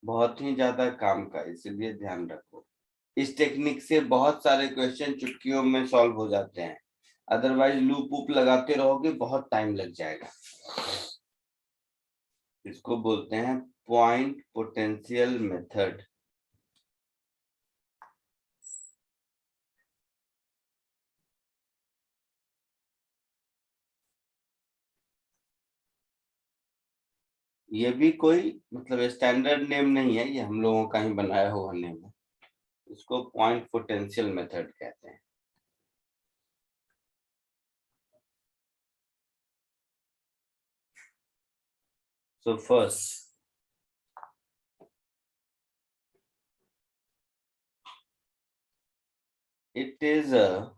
बहुत ही ज्यादा काम का, इसलिए ध्यान रखो। इस टेक्निक से बहुत सारे क्वेश्चन चुटकियों में सॉल्व हो जाते हैं, अदरवाइज लूप वूप लगाते रहोगे बहुत टाइम लग जाएगा। इसको बोलते हैं पॉइंट पोटेंशियल मेथड। ये भी कोई मतलब स्टैंडर्ड नेम नहीं है, ये हम लोगों का ही बनाया हुआ नेम है, इसको पॉइंट पोटेंशियल मेथड कहते हैं। So first, it is a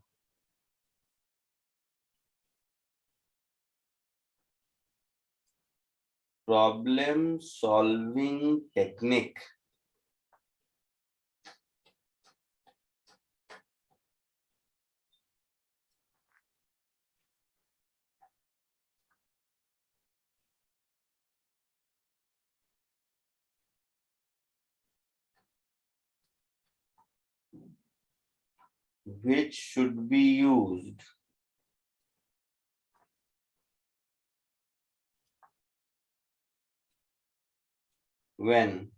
problem solving technique which should be used when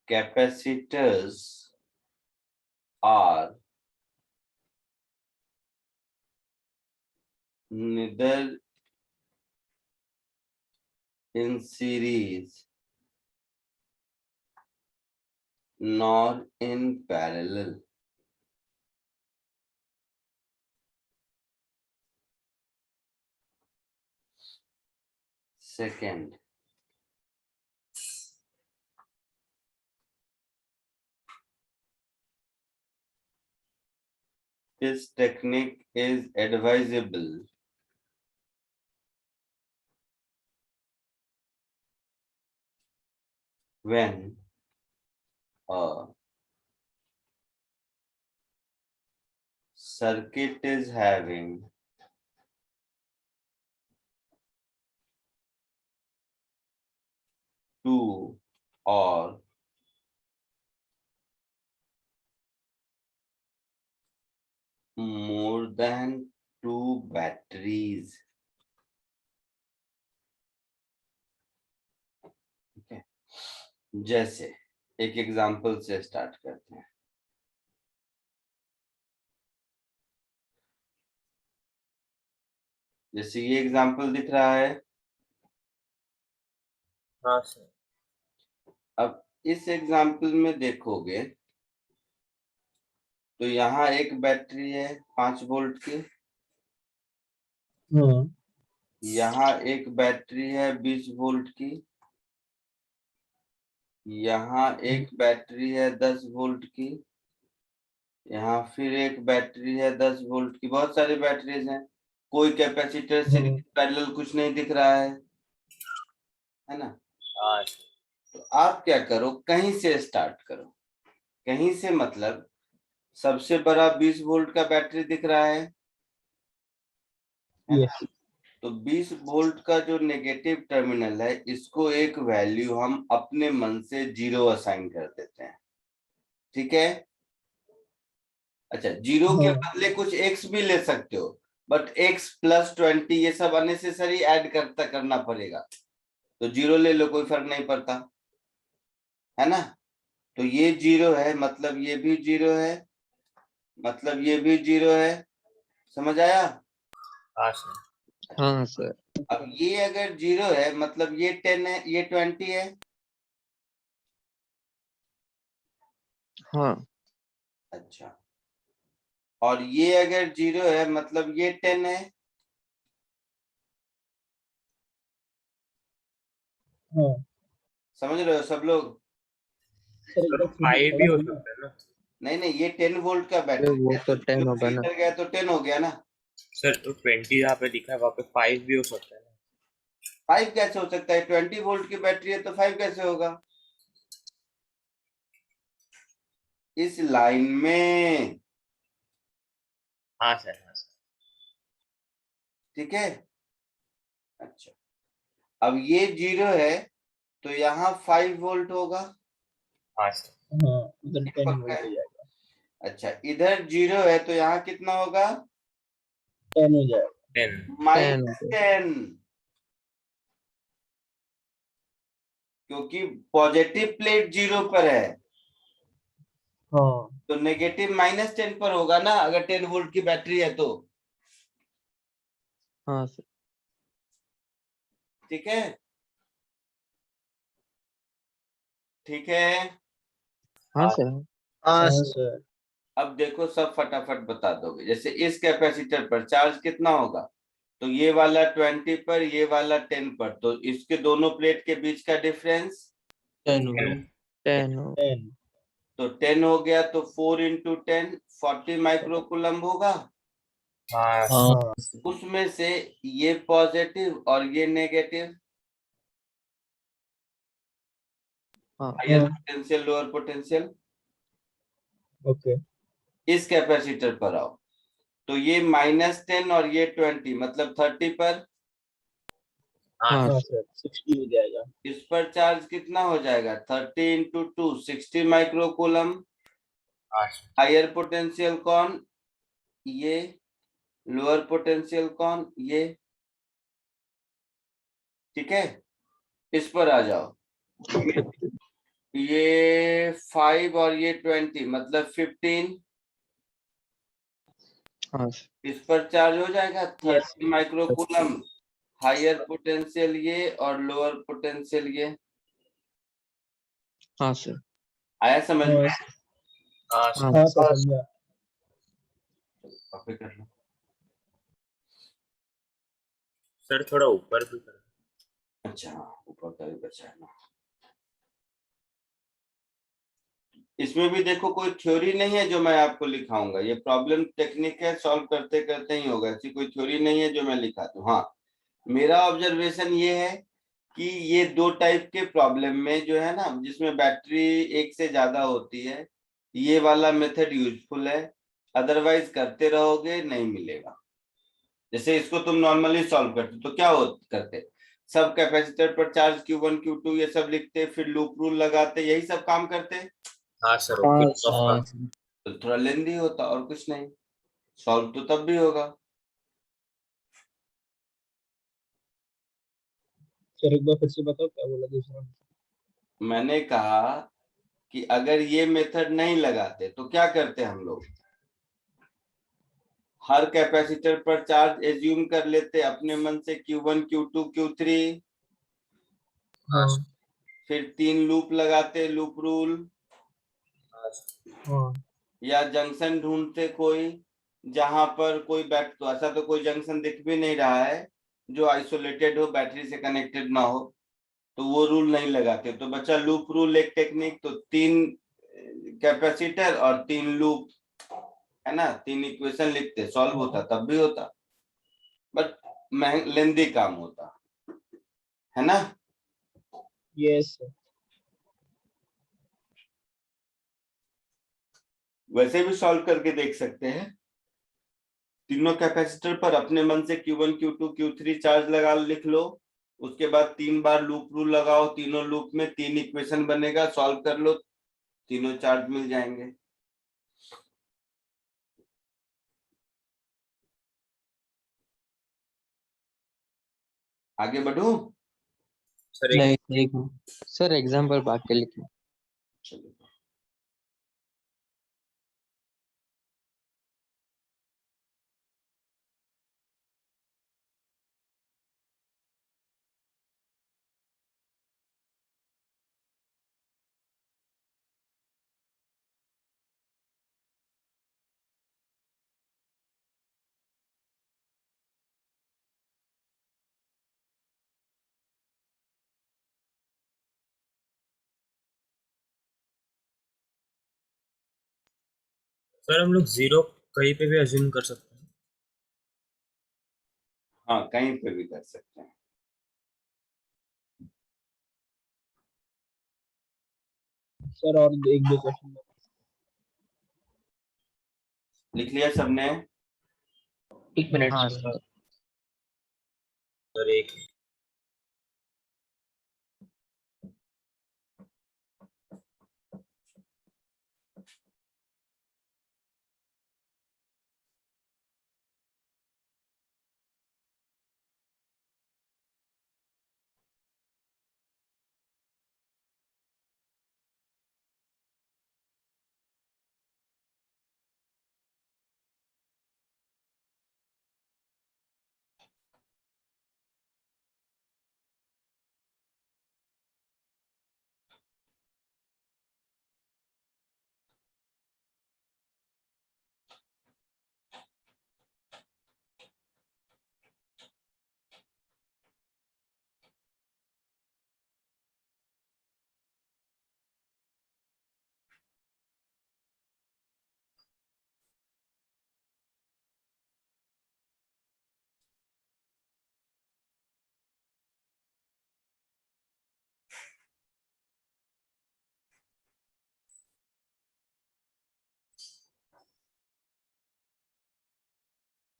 capacitors are neither in series nor in parallel. Second, this technique is advisable when a circuit is having two or more than two batteries. Okay. जैसे एक example से start करते हैं। जैसे ये example दिख रहा है। हाँ सर। अब इस एग्जांपल में देखोगे तो यहाँ एक बैटरी है 5 वोल्ट की, यहाँ एक बैटरी है 20 वोल्ट की, यहाँ एक बैटरी है 10 वोल्ट की, यहाँ फिर एक बैटरी है 10 वोल्ट की। बहुत सारी बैटरीज हैं, कोई कैपेसिटर से पैरेलल कुछ नहीं दिख रहा है ना। हाँ तो आप क्या करो, कहीं से स्टार्ट करो। कहीं से मतलब सबसे बड़ा 20 वोल्ट का बैटरी दिख रहा है Yes. तो 20 वोल्ट का जो नेगेटिव टर्मिनल है, इसको एक वैल्यू हम अपने मन से 0 असाइन कर देते हैं। ठीक है। अच्छा, 0 के बदले कुछ x भी ले सकते हो, बट x + 20 ये सब अननेसेसरी ऐड करना पड़ेगा, तो 0 ले लो, कोई फर्क नहीं पड़ता, है ना। तो ये 0 है, मतलब ये भी 0 है, मतलब ये भी 0 है। समझ आया? हाँ सर। हाँ सर। अब ये अगर 0 है मतलब ये 10 है, ये 20 है। हाँ। अच्छा, और ये अगर 0 है मतलब ये 10 है। हाँ समझ रहे हो सब लोग? सर, 5 भी हो सकता है ना नहीं, ये 10 वोल्ट का बैटरी वो है, तो 10 होगा ना। इधर गया तो 10 हो गया ना। सर। तो 20 यहाँ पे लिखा है, वहाँ पे 5 भी हो सकता है ना। 5 कैसे हो सकता है? 20 वोल्ट की बैटरी है तो 5 कैसे होगा? इस लाइन में। हाँ सर। हाँ सर। ठीक है। अच्छा, अब ये 0 है तो यहाँ 5 वोल्ट होगा। हाँ सर। हाँ, उधर 10 पक्का वोल्ट है? हो जाएगा, अच्छा, इधर 0 है तो यहाँ कितना होगा? 10 हो जाएगा। 10। -10, क्योंकि पॉजिटिव प्लेट 0 पर है हाँ तो नेगेटिव -10 पर होगा ना, अगर 10 वोल्ट की बैटरी है तो। हाँ सर। ठीक है, ठीक है। हाँ सर। हाँ हाँ सर। सर। अब देखो सब फटाफट बता दोगे। जैसे इस कैपेसिटर पर चार्ज कितना होगा, तो ये वाला 20 पर, ये वाला 10 पर, तो इसके दोनों प्लेट के बीच का डिफरेंस 10 होगा। 10 हो। 10। तो 10 हो गया, तो 4 × 10 40 माइक्रोकूलम्ब होगा। हाँ हाँ हाँ उसमें से ये पॉजिटिव और ये नेगेटिव, हाँ। Higher potential lower potential. Okay. इस कैपेसिटर पर आओ तो ये -10 और ये 20 मतलब 30 पर। हाँ हाँ सर, 60 हो जाएगा। इस पर चार्ज कितना हो जाएगा? 30 × 2 60 माइक्रोकूलम्ब। हाँ हायर पोटेंशियल कौन? ये। लोअर पोटेंशियल कौन? ये। ठीक है, इस पर आ जाओ। ये 5 और ये 20 मतलब 15। हाँ सर। इस पर चार्ज हो जाएगा Yes. 30 माइक्रोकूलम, हायर पोटेंशियल ये और लोअर पोटेंशियल ये। हाँ सर। आया समझ में? हाँ हाँ हाँ हाँ सर समझा। कॉपी कर लो। सर थोड़ा ऊपर भी कर। अच्छा ऊपर का भी बचा है ना। इसमें भी देखो कोई थ्योरी नहीं है जो मैं आपको लिखाऊंगा, ये प्रॉब्लम टेक्निक है, सॉल्व करते करते ही होगा, ऐसी कोई थ्योरी नहीं है जो मैं लिखा दूं। हाँ मेरा ऑब्जर्वेशन ये है कि ये दो टाइप के प्रॉब्लम में जो है ना, जिसमें बैटरी एक से ज्यादा होती है, ये वाला मेथड यूजफुल है, अदरवाइज करते रहोगे नहीं मिलेगा। जैसे इसको तुम नॉर्मली सॉल्व करते तो क्या करते, सब कैपेसिटर पर चार्ज Q1 Q2 ये सब लिखते, फिर लूप रूल लगाते, यही सब काम करते, हाँ सर हाँ ओके सर। हाँ तो थोड़ा लेंदी होता और कुछ नहीं, सॉल्व तो तब भी होगा। सर एक बार फिर से बताओ क्या बोला दूसरा। मैंने कहा कि अगर ये मेथड नहीं लगाते तो क्या करते हम लोग, हर कैपेसिटर पर चार्ज एज्यूम कर लेते अपने मन से Q1 Q2 Q3, हाँ फिर 3 लूप लगाते लूप रूल, हाँ या जंक्शन ढूंढते कोई जहां पर कोई बैट, तो ऐसा तो कोई जंक्शन दिख भी नहीं रहा है जो आइसोलेटेड हो, बैटरी से कनेक्टेड ना हो, तो वो रूल नहीं लगाते, तो बचा लूप रूल एक टेक्निक, तो 3 कैपेसिटर और 3 लूप, है ना, 3 इक्वेशन लिखते, सॉल्व होता तब भी होता, बट लेंदी काम होता है ना। Yes sir. वैसे भी सॉल्व करके देख सकते हैं, तीनों कैपेसिटर पर अपने मन से Q1 Q2 Q3 चार्ज लगा लिख लो, उसके बाद 3 बार लूप रूल लगाओ, तीनों लूप में 3 इक्वेशन बनेगा, सॉल्व कर लो, तीनों चार्ज मिल जाएंगे। आगे बढ़ू? सर एक नहीं एक सर एग्जाम्पल बात के लिखिए। चलो सर हम लोग जीरो कहीं पे भी अज्यूम कर सकते हैं। हाँ कहीं पे भी कर सकते हैं। सर और एक दो क्वेश्चन। लिख लिया सबने? एक मिनट हाँ सर। सर। सर एक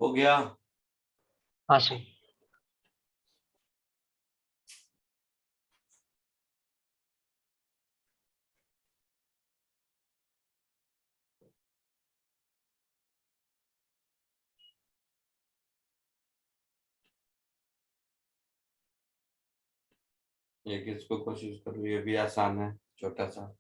हो गया? हाँ सर। एक इसको कोशिश करो, ये भी आसान है, छोटा सा।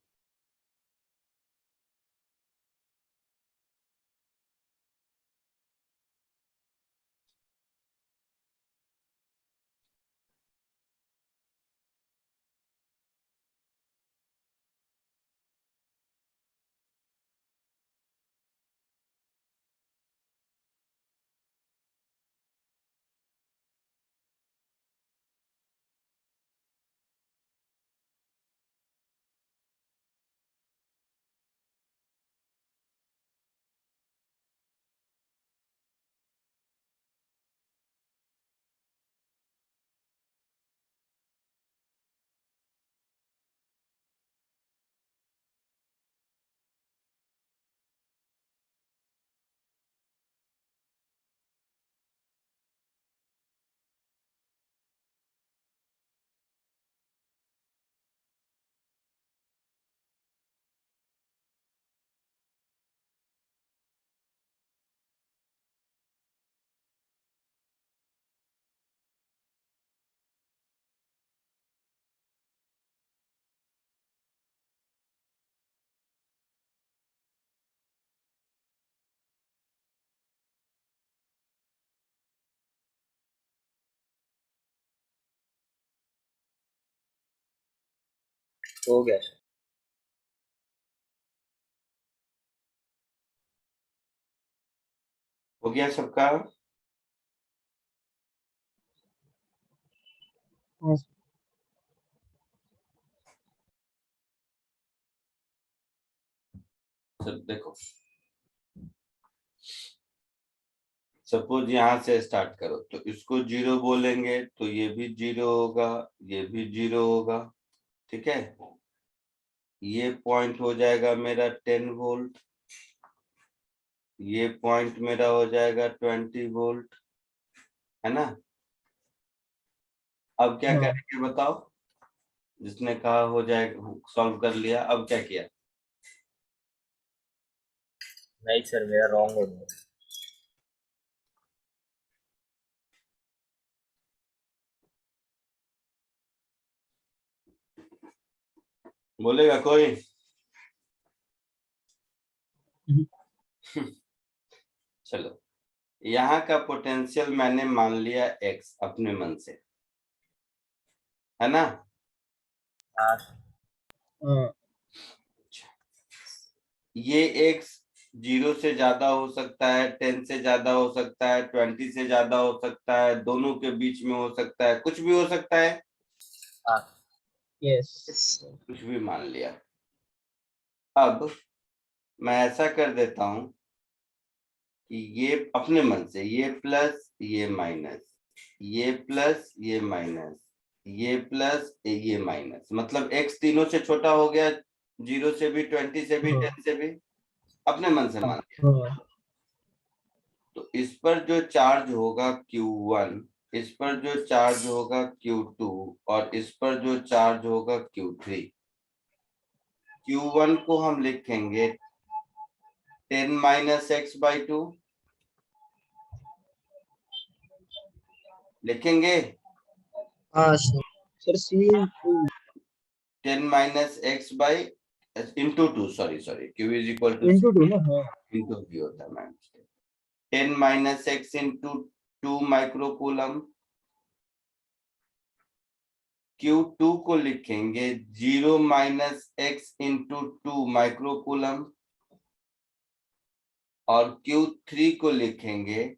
हो गया सर। हो गया सबका? हाँ सर देखो, सपोज यहाँ से स्टार्ट करो तो इसको 0 बोलेंगे तो ये भी 0 होगा, ये भी 0 होगा, ठीक है। ये पॉइंट हो जाएगा मेरा 10 वोल्ट, ये पॉइंट मेरा हो जाएगा 20 वोल्ट, है ना। अब क्या हाँ। करेंगे बताओ? जिसने कहा हो जाएगा सॉल्व कर लिया, अब क्या किया? नहीं सर, मेरा रॉन्ग हो गया। बोलेगा कोई? चलो, यहाँ का पोटेंशियल मैंने मान लिया x अपने मन से, है ना। हाँ हाँ ये x 0 से ज्यादा हो सकता है, 10 से ज्यादा हो सकता है, 20 से ज्यादा हो सकता है, दोनों के बीच में हो सकता है, कुछ भी हो सकता है, हाँ यस कुछ भी मान लिया। अब मैं ऐसा कर देता हूं कि ये अपने मन से ये प्लस ये माइनस, ये प्लस ये माइनस, ये प्लस ये माइनस, मतलब x तीनों से छोटा हो गया, 0 से भी, 20 से भी, हाँ 10 से भी, अपने मन से मान लिया। हाँ तो इस पर जो चार्ज होगा Q1, इस पर जो चार्ज होगा Q2 और इस पर जो चार्ज होगा Q3। Q1 को हम लिखेंगे 10 माइनस एक्स बाई 2, लिखेंगे हाँ sir. Sir C into 10 minus x by into 2, sorry Q is equal to into 2 ना। हाँ इंटू v होता है ma'am. 10 minus x into 2 microcoulomb. Q2 को लिखेंगे 0 माइनस एक्स इंटू 2 माइक्रोकूलम और Q3 को लिखेंगे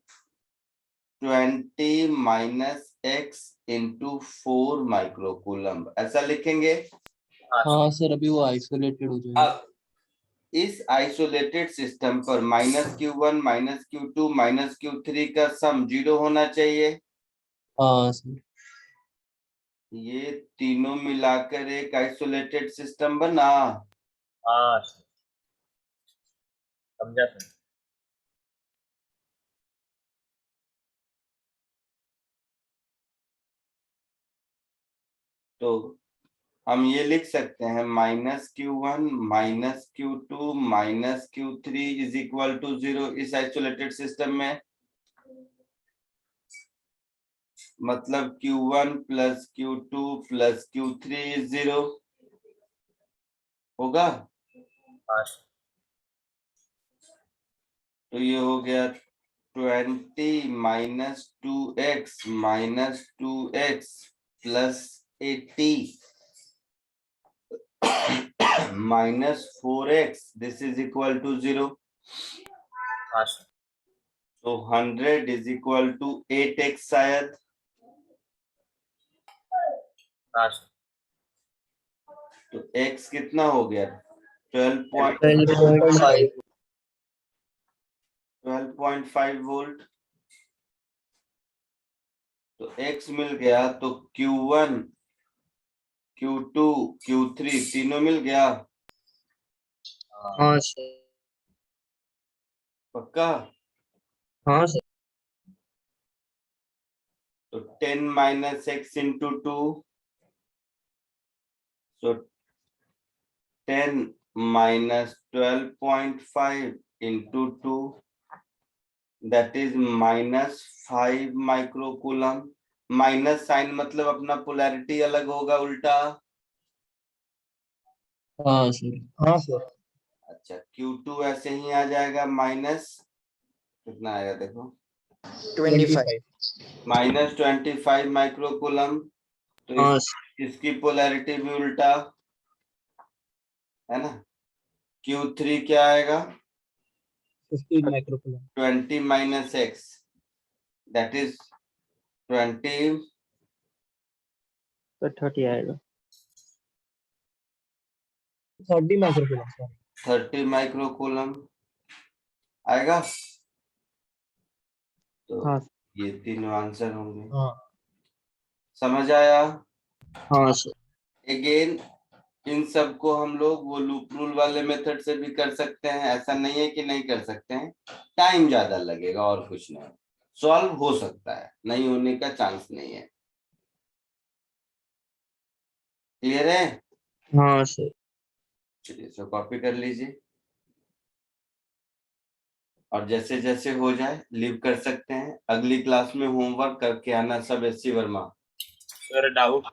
20 माइनस एक्स इंटू 4 माइक्रोकूलम, ऐसा लिखेंगे। हाँ सर, अभी वो आइसोलेटेड हो जाएगा। अब इस आइसोलेटेड सिस्टम पर minus Q1 minus Q2 minus Q3 का सम 0 होना चाहिए। हाँ सर। ये तीनों मिलाकर एक आइसोलेटेड सिस्टम बना। हाँ सर, समझा सर। तो हम ये लिख सकते हैं minus Q1 minus Q2 minus Q3 is equal to 0 इस आइसोलेटेड सिस्टम में। मतलब Q1 plus Q2 plus Q3 is 0 होगा। हाँ सर। तो ये हो गया 20 minus 2x minus 2x plus 80 minus 4x, this is equal to 0। हाँ सर। तो 100 इज इक्वल टू 8x शायद। हाँ सर। तो x कितना हो गया? 12.5 वोल्ट। तो x मिल गया, तो Q1 Q2 Q3 तीनों मिल गया। हाँ सर। पक्का? हाँ सर। तो 10 minus x into 2, so 10 minus 12.5 into 2, that is minus 5 microcoulomb. Minus sign मतलब अपना पोलैरिटी अलग होगा, उल्टा। हाँ सर। हाँ सर अच्छा, Q2 ऐसे ही आ जाएगा माइनस कितना आएगा देखो, 25 माइनस 25 माइक्रोकूलम। तो हाँ इसकी पोलैरिटी भी उल्टा। है ना। Q3 क्या आएगा 15 microcoulomb 20 minus x, that is 20 तो 30 आएगा। 30 माइक्रोकूलम सॉरी 30 माइक्रोकूलम आएगा। तो हाँ ये तीनों आंसर होंगे। हाँ समझ आया। हाँ सर। अगेन इन सब को हम लोग वो लूप रूल वाले मेथड से भी कर सकते हैं, ऐसा नहीं है कि नहीं कर सकते हैं, टाइम ज्यादा लगेगा और कुछ नहीं। सॉल्व हो सकता है, नहीं होने का चांस नहीं है। क्लियर है। हाँ सर। चलिए इसको कॉपी कर लीजिए और जैसे जैसे हो जाए लीव कर सकते हैं। अगली क्लास में होमवर्क करके आना सब एससी वर्मा। Sir doubt.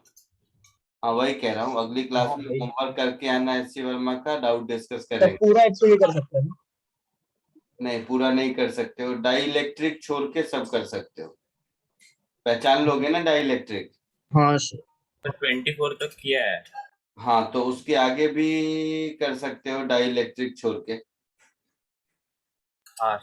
हाँ वही कह रहा हूँ, अगली क्लास हाँ में भाई। होमवर्क करके आना एससी वर्मा का, डाउट डिस्कस तो करेंगे। पूरा एक्चुअली कर सकते हैं ना? नहीं पूरा नहीं कर सकते हो, डाई इलेक्ट्रिक छोड़ के सब कर सकते हो। पहचान लोगे ना डाई इलेक्ट्रिक। हाँ सर। 24 तक किया है। हाँ तो उसके आगे भी कर सकते हो डाई इलेक्ट्रिक छोड़ के। हाँ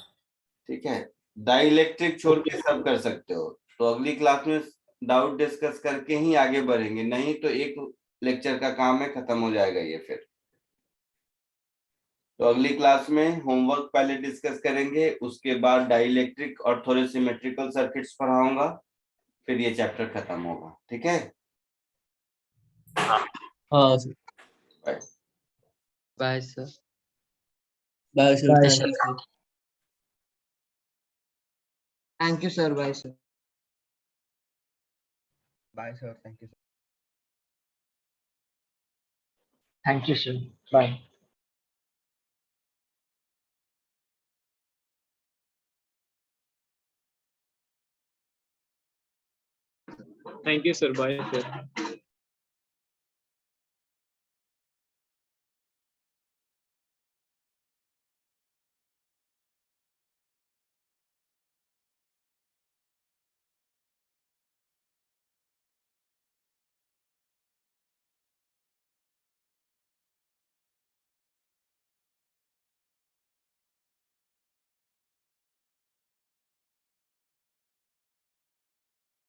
ठीक है, डाई इलेक्ट्रिक छोड़ के सब कर सकते हो। तो अगली क्लास में डाउट डिस्कस करके ही आगे बढ़ेंगे, नहीं तो एक लेक्चर का काम है, खत्म हो जाएगा ये फिर। तो अगली क्लास में होमवर्क पहले डिस्कस करेंगे, उसके बाद डाई इलेक्ट्रिक और थोड़े सिमेट्रिकल सर्किट्स पढ़ाऊंगा, फिर ये चैप्टर खत्म होगा। ठीक है, हाँ sir. Bye. Bye sir. Bye sir, bye thank sir. You sir. Thank you sir, bye sir. Bye sir, thank you. Thank you sir, bye. Thank you sir, bye sir.